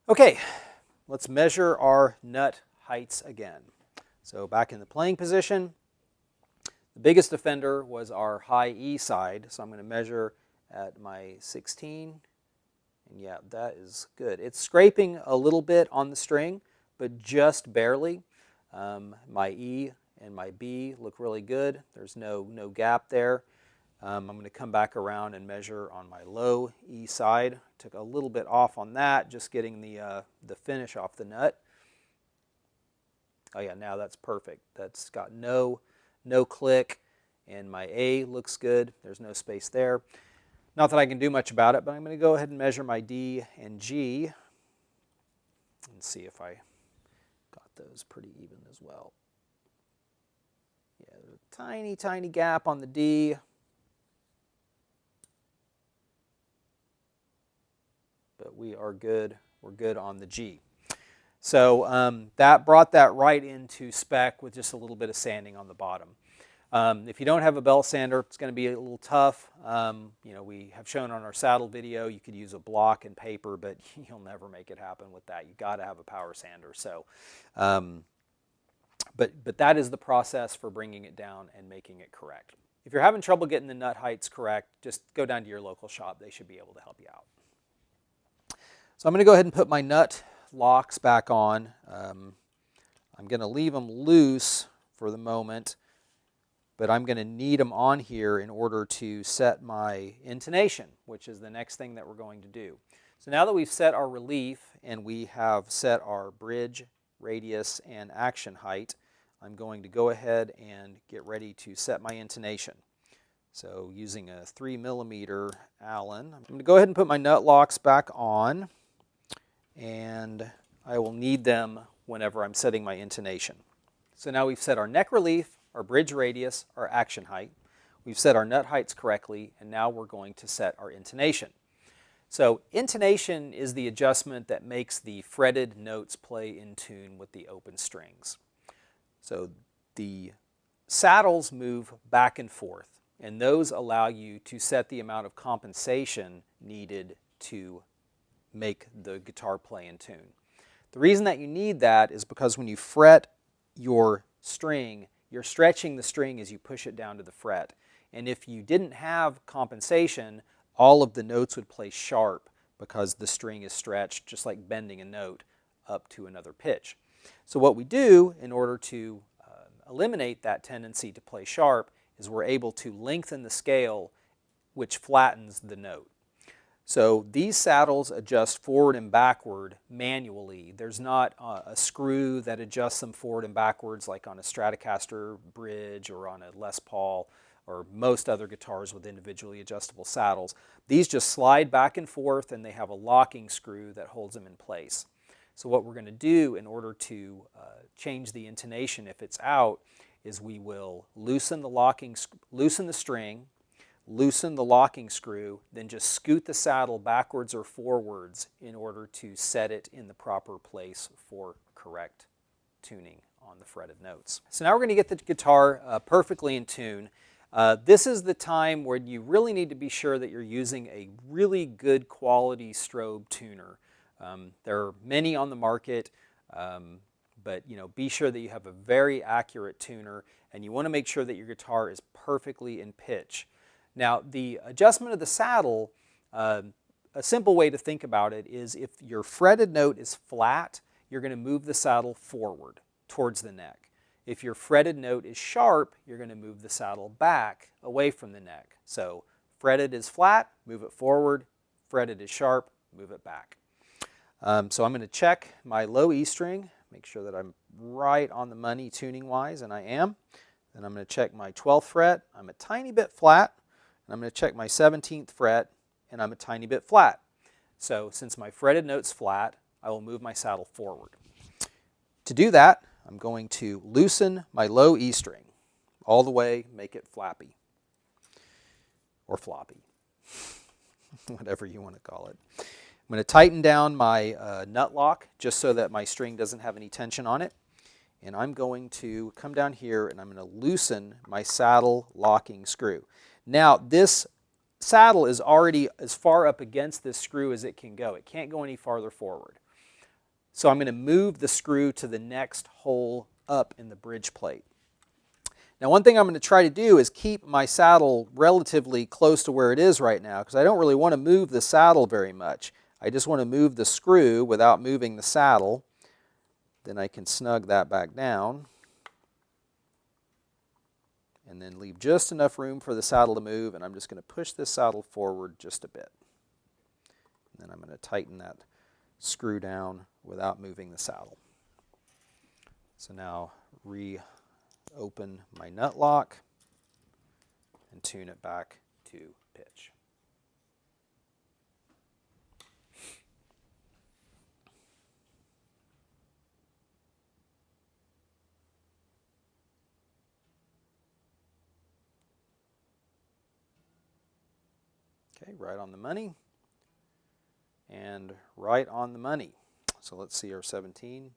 Okay, let's measure our nut heights again. So back in the playing position, the biggest offender was our high E side, so I'm going to measure at my 16, and yeah, that is good. It's scraping a little bit on the string, but just barely. My E and my B look really good. There's no gap there. I'm going to come back around and measure on my low E side. Took a little bit off on that, just getting the finish off the nut. Oh yeah, now that's perfect. That's got no click, and my A looks good. There's no space there. Not that I can do much about it, but I'm going to go ahead and measure my D and G and see if I got those pretty even as well. Yeah, there's a tiny, tiny gap on the D. But we are good. We're good on the G. So that brought that right into spec with just a little bit of sanding on the bottom. If you don't have a belt sander, it's going to be a little tough. You know, we have shown on our saddle video you could use a block and paper, but you'll never make it happen with that. You've got to have a power sander. So, but that is the process for bringing it down and making it correct. If you're having trouble getting the nut heights correct, just go down to your local shop. They should be able to help you out. So I'm going to go ahead and put my nut locks back on. I'm going to leave them loose for the moment, but I'm going to need them on here in order to set my intonation, which is the next thing that we're going to do. So now that we've set our relief and we have set our bridge, radius, and action height, I'm going to go ahead and get ready to set my intonation. So using a 3mm Allen, I'm going to go ahead and put my nut locks back on, and I will need them whenever I'm setting my intonation. So now we've set our neck relief, our bridge radius, our action height. We've set our nut heights correctly, and now we're going to set our intonation. So intonation is the adjustment that makes the fretted notes play in tune with the open strings. So the saddles move back and forth, and those allow you to set the amount of compensation needed to make the guitar play in tune. The reason that you need that is because when you fret your string, you're stretching the string as you push it down to the fret. And if you didn't have compensation, all of the notes would play sharp because the string is stretched, just like bending a note up to another pitch. So what we do in order to eliminate that tendency to play sharp is we're able to lengthen the scale, which flattens the note. So these saddles adjust forward and backward manually. There's not a screw that adjusts them forward and backwards like on a Stratocaster bridge or on a Les Paul or most other guitars with individually adjustable saddles. These just slide back and forth, and they have a locking screw that holds them in place. So what we're going to do in order to change the intonation if it's out is we will loosen the string, loosen the locking screw, then just scoot the saddle backwards or forwards in order to set it in the proper place for correct tuning on the fretted notes. So now we're going to get the guitar perfectly in tune. This is the time where you really need to be sure that you're using a really good quality strobe tuner. There are many on the market, but be sure that you have a very accurate tuner, and you want to make sure that your guitar is perfectly in pitch. Now, the adjustment of the saddle, a simple way to think about it is if your fretted note is flat, you're going to move the saddle forward towards the neck. If your fretted note is sharp, you're going to move the saddle back away from the neck. So fretted is flat, move it forward. Fretted is sharp, move it back. So I'm going to check my low E string, make sure that I'm right on the money tuning-wise, and I am. Then I'm going to check my 12th fret. I'm a tiny bit flat. And I'm going to check my 17th fret, and I'm a tiny bit flat. So since my fretted note's flat, I will move my saddle forward. To do that, I'm going to loosen my low E string all the way, make it flappy or floppy, whatever you want to call it. I'm going to tighten down my nut lock just so that my string doesn't have any tension on it. And I'm going to come down here and I'm going to loosen my saddle locking screw. Now, this saddle is already as far up against this screw as it can go. It can't go any farther forward. So I'm going to move the screw to the next hole up in the bridge plate. Now, one thing I'm going to try to do is keep my saddle relatively close to where it is right now, because I don't really want to move the saddle very much. I just want to move the screw without moving the saddle. Then I can snug that back down. and then leave just enough room for the saddle to move, and I'm just going to push this saddle forward just a bit. And then I'm going to tighten that screw down without moving the saddle. So now reopen my nut lock and tune it back to pitch. Okay, right on the money and right on the money. So let's see our 17.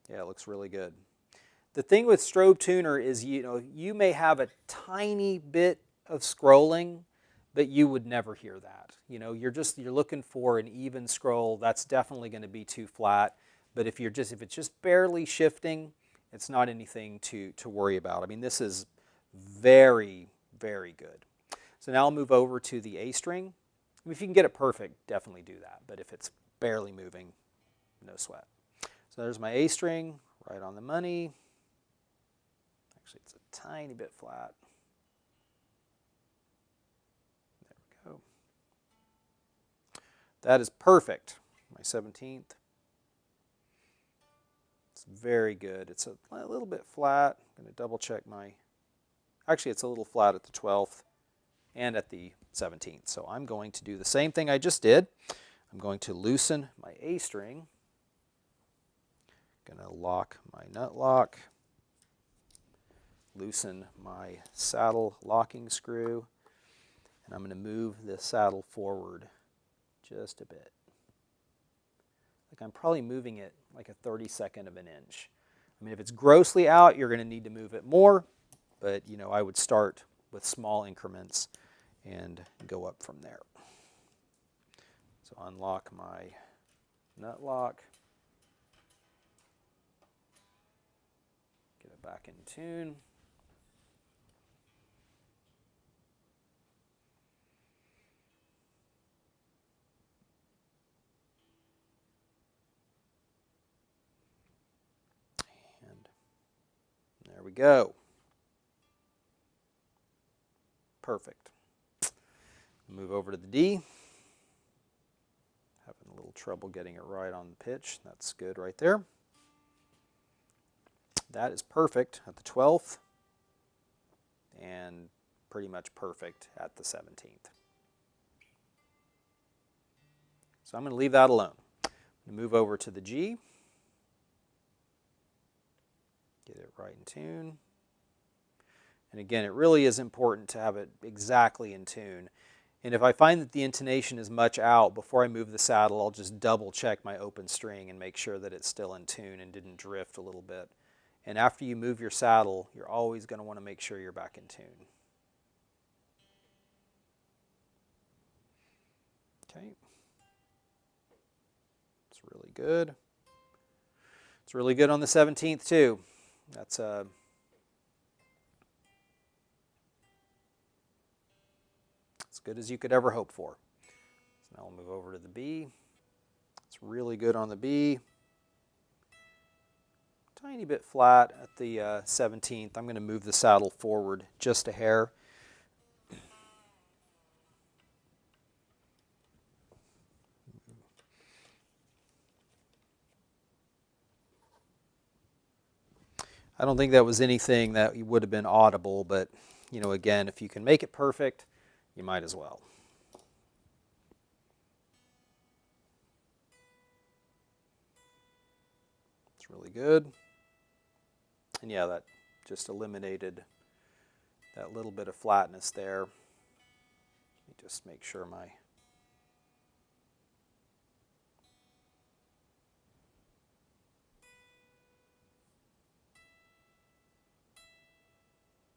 Yeah, it looks really good. The thing with strobe tuner is, you may have a tiny bit of scrolling, but you would never hear that. You're looking for an even scroll. That's definitely going to be too flat. But if it's just barely shifting, it's not anything to worry about. I mean, this is very, very good. So now I'll move over to the A string. If you can get it perfect, definitely do that. But if it's barely moving, no sweat. So there's my A string, right on the money. Actually, it's a tiny bit flat. There we go. That is perfect. My 17th. It's very good. It's a little bit flat. I'm going to double check actually it's a little flat at the 12th and at the 17th. So I'm going to do the same thing I just did. I'm going to loosen my A string. Going to lock my nut lock. Loosen my saddle locking screw. And I'm going to move the saddle forward just a bit. Like I'm probably moving it like a 32nd of an inch. I mean, if it's grossly out, you're going to need to move it more. But, I would start with small increments and go up from there. So unlock my nut lock. Get it back in tune. And there we go. Perfect. Move over to the D. Having a little trouble getting it right on the pitch. That's good right there. That is perfect at the 12th and pretty much perfect at the 17th. So I'm going to leave that alone. I'm going to move over to the G. Get it right in tune. And again, it really is important to have it exactly in tune. And if I find that the intonation is much out, before I move the saddle, I'll just double check my open string and make sure that it's still in tune and didn't drift a little bit. And after you move your saddle, you're always going to want to make sure you're back in tune. Okay. It's really good. It's really good on the 17th too. That's as good as you could ever hope for. So now we'll move over to the B. It's really good on the B. Tiny bit flat at the 17th. I'm going to move the saddle forward just a hair. I don't think that was anything that would have been audible, but again, if you can make it perfect, you might as well. It's really good. And yeah, that just eliminated that little bit of flatness there. Let me just make sure my...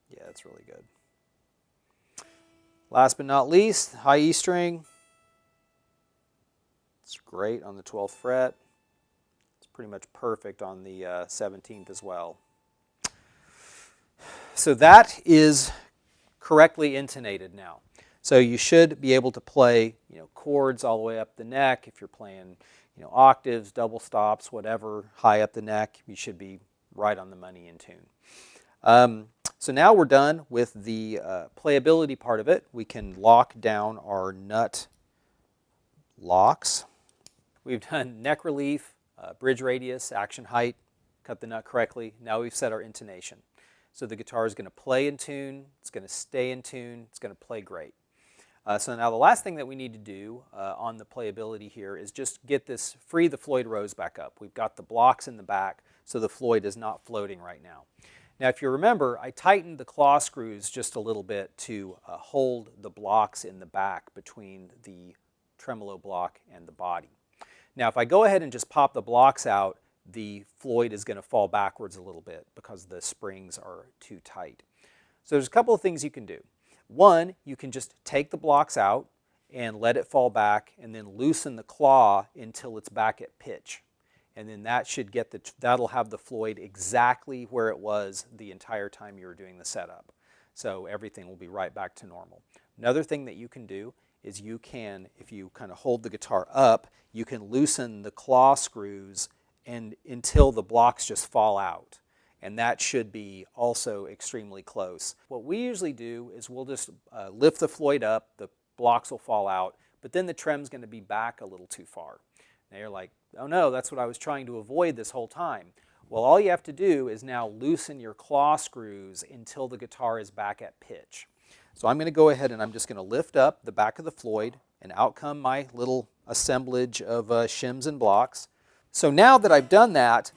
Yeah, that's really good. Last but not least, high E string. It's great on the 12th fret. It's pretty much perfect on the 17th as well. So that is correctly intonated now. So you should be able to play, chords all the way up the neck. If you're playing, octaves, double stops, whatever, high up the neck, you should be right on the money in tune. So now we're done with the playability part of it. We can lock down our nut locks. We've done neck relief, bridge radius, action height, cut the nut correctly. Now we've set our intonation. So the guitar is going to play in tune, it's going to stay in tune, it's going to play great. So now the last thing that we need to do on the playability here is just free the FLOYD rose back up. We've got the blocks in the back, so the FLOYD is not floating right now. Now if you remember, I tightened the claw screws just a little bit to hold the blocks in the back between the tremolo block and the body. Now if I go ahead and just pop the blocks out, the FLOYD is going to fall backwards a little bit because the springs are too tight. So there's a couple of things you can do. One, you can just take the blocks out and let it fall back and then loosen the claw until it's back at pitch. And then that should that'll have the FLOYD exactly where it was the entire time you were doing the setup. So everything will be right back to normal. Another thing that you can do is you can, if you kind of hold the guitar up, you can loosen the claw screws until the blocks just fall out. And that should be also extremely close. What we usually do is we'll just lift the FLOYD up, the blocks will fall out, but then the trem's going to be back a little too far. Now you're like, oh no, that's what I was trying to avoid this whole time. Well, all you have to do is now loosen your claw screws until the guitar is back at pitch. So I'm going to go ahead and I'm just going to lift up the back of the FLOYD, and out come my little assemblage of shims and blocks. So now that I've done that,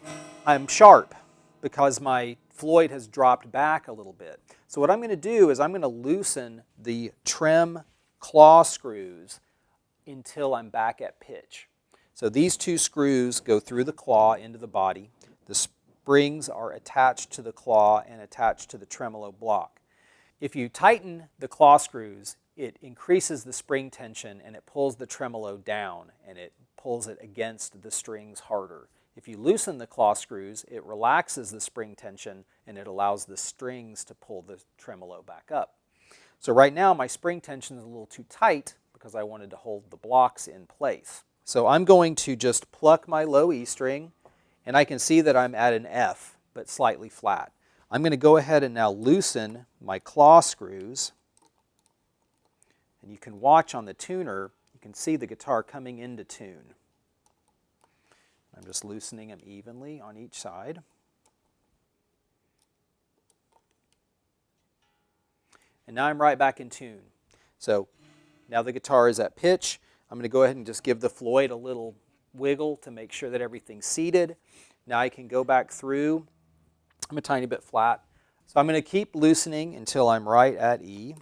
I'm sharp because my FLOYD has dropped back a little bit. So what I'm going to do is I'm going to loosen the trem claw screws until I'm back at pitch. So these two screws go through the claw into the body. The springs are attached to the claw and attached to the tremolo block. If you tighten the claw screws, it increases the spring tension and it pulls the tremolo down and it pulls it against the strings harder. If you loosen the claw screws, it relaxes the spring tension and it allows the strings to pull the tremolo back up. So right now my spring tension is a little too tight because I wanted to hold the blocks in place. So I'm going to just pluck my low E string, and I can see that I'm at an F, but slightly flat. I'm going to go ahead and now loosen my claw screws, and you can watch on the tuner, you can see the guitar coming into tune. I'm just loosening them evenly on each side. And now I'm right back in tune. So now the guitar is at pitch. I'm going to go ahead and just give the FLOYD a little wiggle to make sure that everything's seated. Now I can go back through. I'm a tiny bit flat. So I'm going to keep loosening until I'm right at E.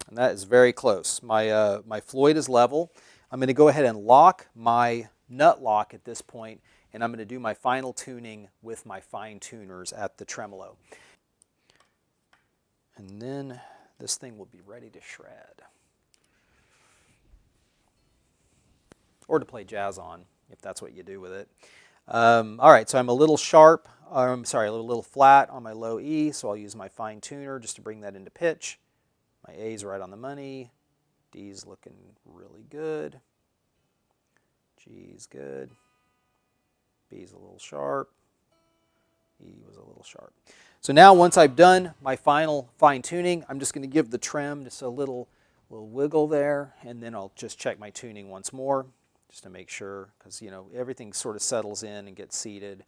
And that is very close. My FLOYD is level. I'm going to go ahead and lock my nut lock at this point, and I'm going to do my final tuning with my fine tuners at the tremolo. And then this thing will be ready to shred. Or to play jazz on, if that's what you do with it. All right, so I'm a little sharp, a little flat on my low E, so I'll use my fine tuner just to bring that into pitch. My A's right on the money. D's looking really good. G's good. B's a little sharp. E was a little sharp. So now once I've done my final fine tuning, I'm just going to give the trem just a little wiggle there, and then I'll just check my tuning once more just to make sure, because everything sort of settles in and gets seated.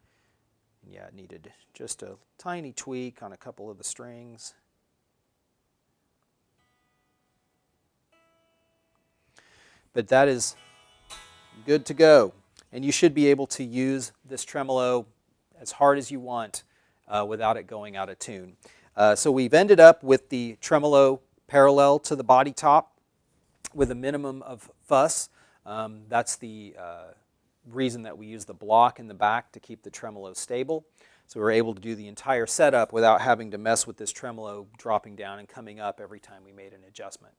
And yeah, it needed just a tiny tweak on a couple of the strings. But that is good to go. And you should be able to use this tremolo as hard as you want without it going out of tune. So we've ended up with the tremolo parallel to the body top with a minimum of fuss. That's the reason that we use the block in the back to keep the tremolo stable. So we're able to do the entire setup without having to mess with this tremolo dropping down and coming up every time we made an adjustment.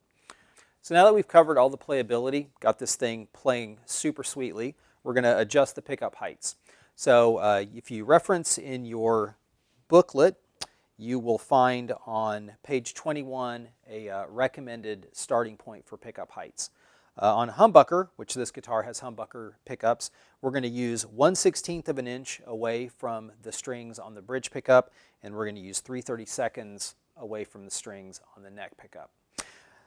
So now that we've covered all the playability, got this thing playing super sweetly, we're going to adjust the pickup heights. So if you reference in your booklet, you will find on page 21 a recommended starting point for pickup heights. On a humbucker, which this guitar has humbucker pickups, we're going to use 1/16 of an inch away from the strings on the bridge pickup, and we're going to use 3/32 away from the strings on the neck pickup.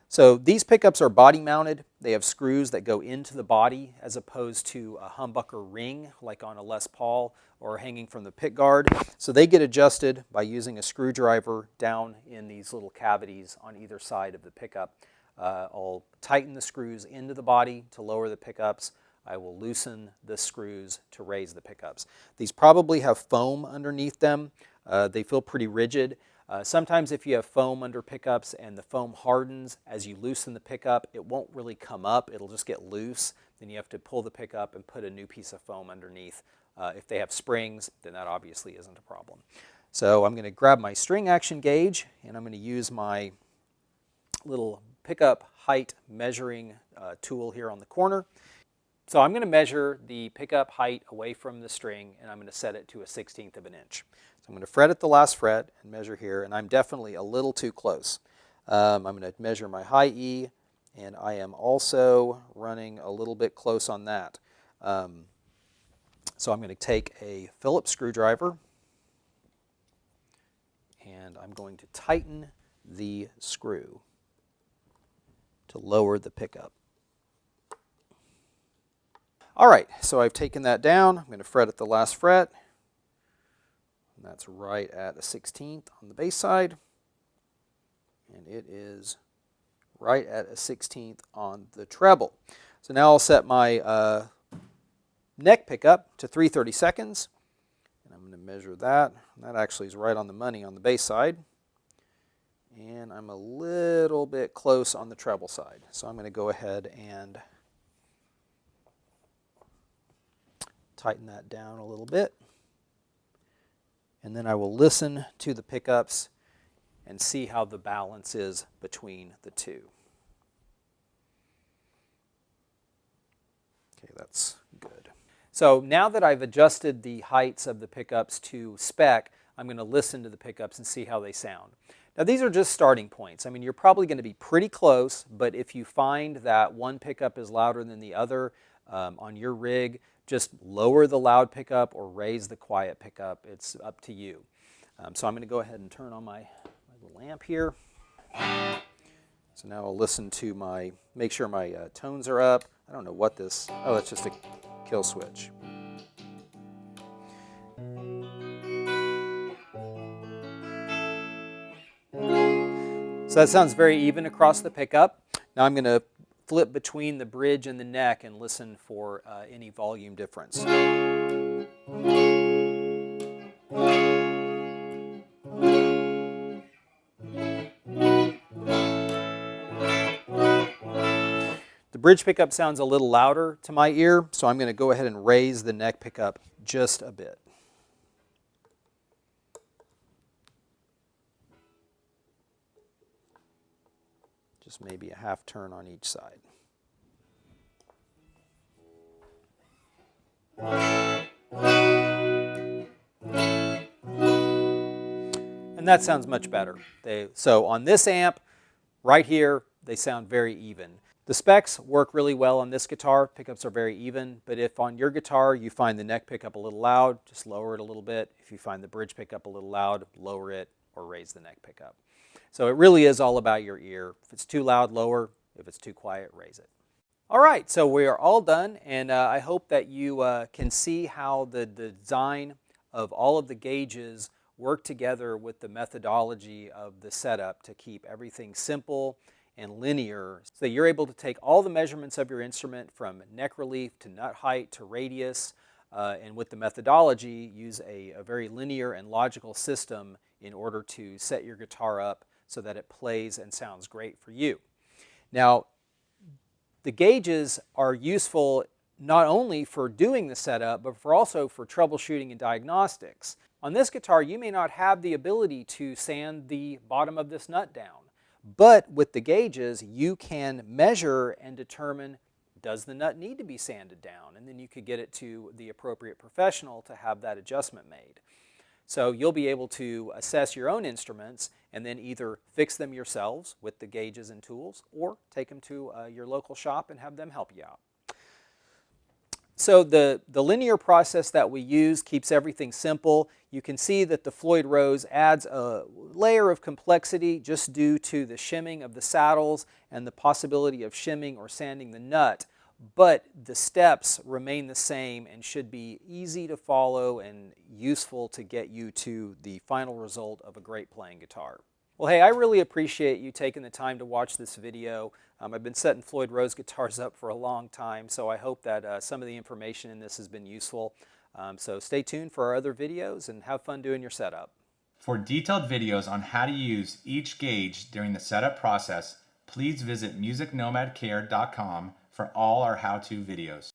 So these pickups are body mounted. They have screws that go into the body as opposed to a humbucker ring like on a Les Paul or hanging from the pick guard. So they get adjusted by using a screwdriver down in these little cavities on either side of the pickup. I'll tighten the screws into the body to lower the pickups. I will loosen the screws to raise the pickups. These probably have foam underneath them. They feel pretty rigid. Sometimes if you have foam under pickups and the foam hardens as you loosen the pickup, it won't really come up. It'll just get loose. Then you have to pull the pickup and put a new piece of foam underneath. If they have springs, then that obviously isn't a problem. So I'm going to grab my string action gauge and I'm going to use my little pickup height measuring tool here on the corner. So I'm going to measure the pickup height away from the string and I'm going to set it to 1/16 of an inch. So I'm going to fret at the last fret and measure here, and I'm definitely a little too close. I'm going to measure my high E, and I am also running a little bit close on that. So I'm going to take a Phillips screwdriver and I'm going to tighten the screw to lower the pickup. All right, so I've taken that down. I'm going to fret at the last fret. And that's right at 1/16 on the bass side. And it is right at 1/16 on the treble. So now I'll set my neck pickup to 3/32. And I'm going to measure that. That actually is right on the money on the bass side. And I'm a little bit close on the treble side. So I'm going to go ahead and tighten that down a little bit. And then I will listen to the pickups and see how the balance is between the two. Okay, that's good. So now that I've adjusted the heights of the pickups to spec, I'm going to listen to the pickups and see how they sound. Now these are just starting points. I mean, you're probably going to be pretty close, but if you find that one pickup is louder than the other on your rig, just lower the loud pickup or raise the quiet pickup. It's up to you. So I'm going to go ahead and turn on my little lamp here. So now I'll listen to make sure my tones are up. I don't know what this, oh, that's just a kill switch. So that sounds very even across the pickup. Now I'm going to flip between the bridge and the neck and listen for any volume difference. The bridge pickup sounds a little louder to my ear, so I'm going to go ahead and raise the neck pickup just a bit. Just maybe a half turn on each side. And that sounds much better. So on this amp, right here, they sound very even. The specs work really well on this guitar. Pickups are very even, but if on your guitar you find the neck pickup a little loud, just lower it a little bit. If you find the bridge pickup a little loud, lower it or raise the neck pickup. So it really is all about your ear. If it's too loud, lower. If it's too quiet, raise it. All right, so we are all done, and I hope that you can see how the design of all of the gauges work together with the methodology of the setup to keep everything simple and linear, so that you're able to take all the measurements of your instrument from neck relief to nut height to radius, and with the methodology, use a very linear and logical system in order to set your guitar up so that it plays and sounds great for you. Now, the gauges are useful not only for doing the setup, but also for troubleshooting and diagnostics. On this guitar, you may not have the ability to sand the bottom of this nut down, but with the gauges, you can measure and determine, does the nut need to be sanded down? And then you could get it to the appropriate professional to have that adjustment made. So you'll be able to assess your own instruments and then either fix them yourselves with the gauges and tools or take them to your local shop and have them help you out. So the linear process that we use keeps everything simple. You can see that the FLOYD Rose adds a layer of complexity just due to the shimming of the saddles and the possibility of shimming or sanding the nut, but the steps remain the same and should be easy to follow and useful to get you to the final result of a great playing guitar. Well, hey, I really appreciate you taking the time to watch this video. I've been setting FLOYD Rose guitars up for a long time, so I hope that some of the information in this has been useful. So stay tuned for our other videos and have fun doing your setup. For detailed videos on how to use each gauge during the setup process, please visit musicnomadcare.com for all our how-to videos.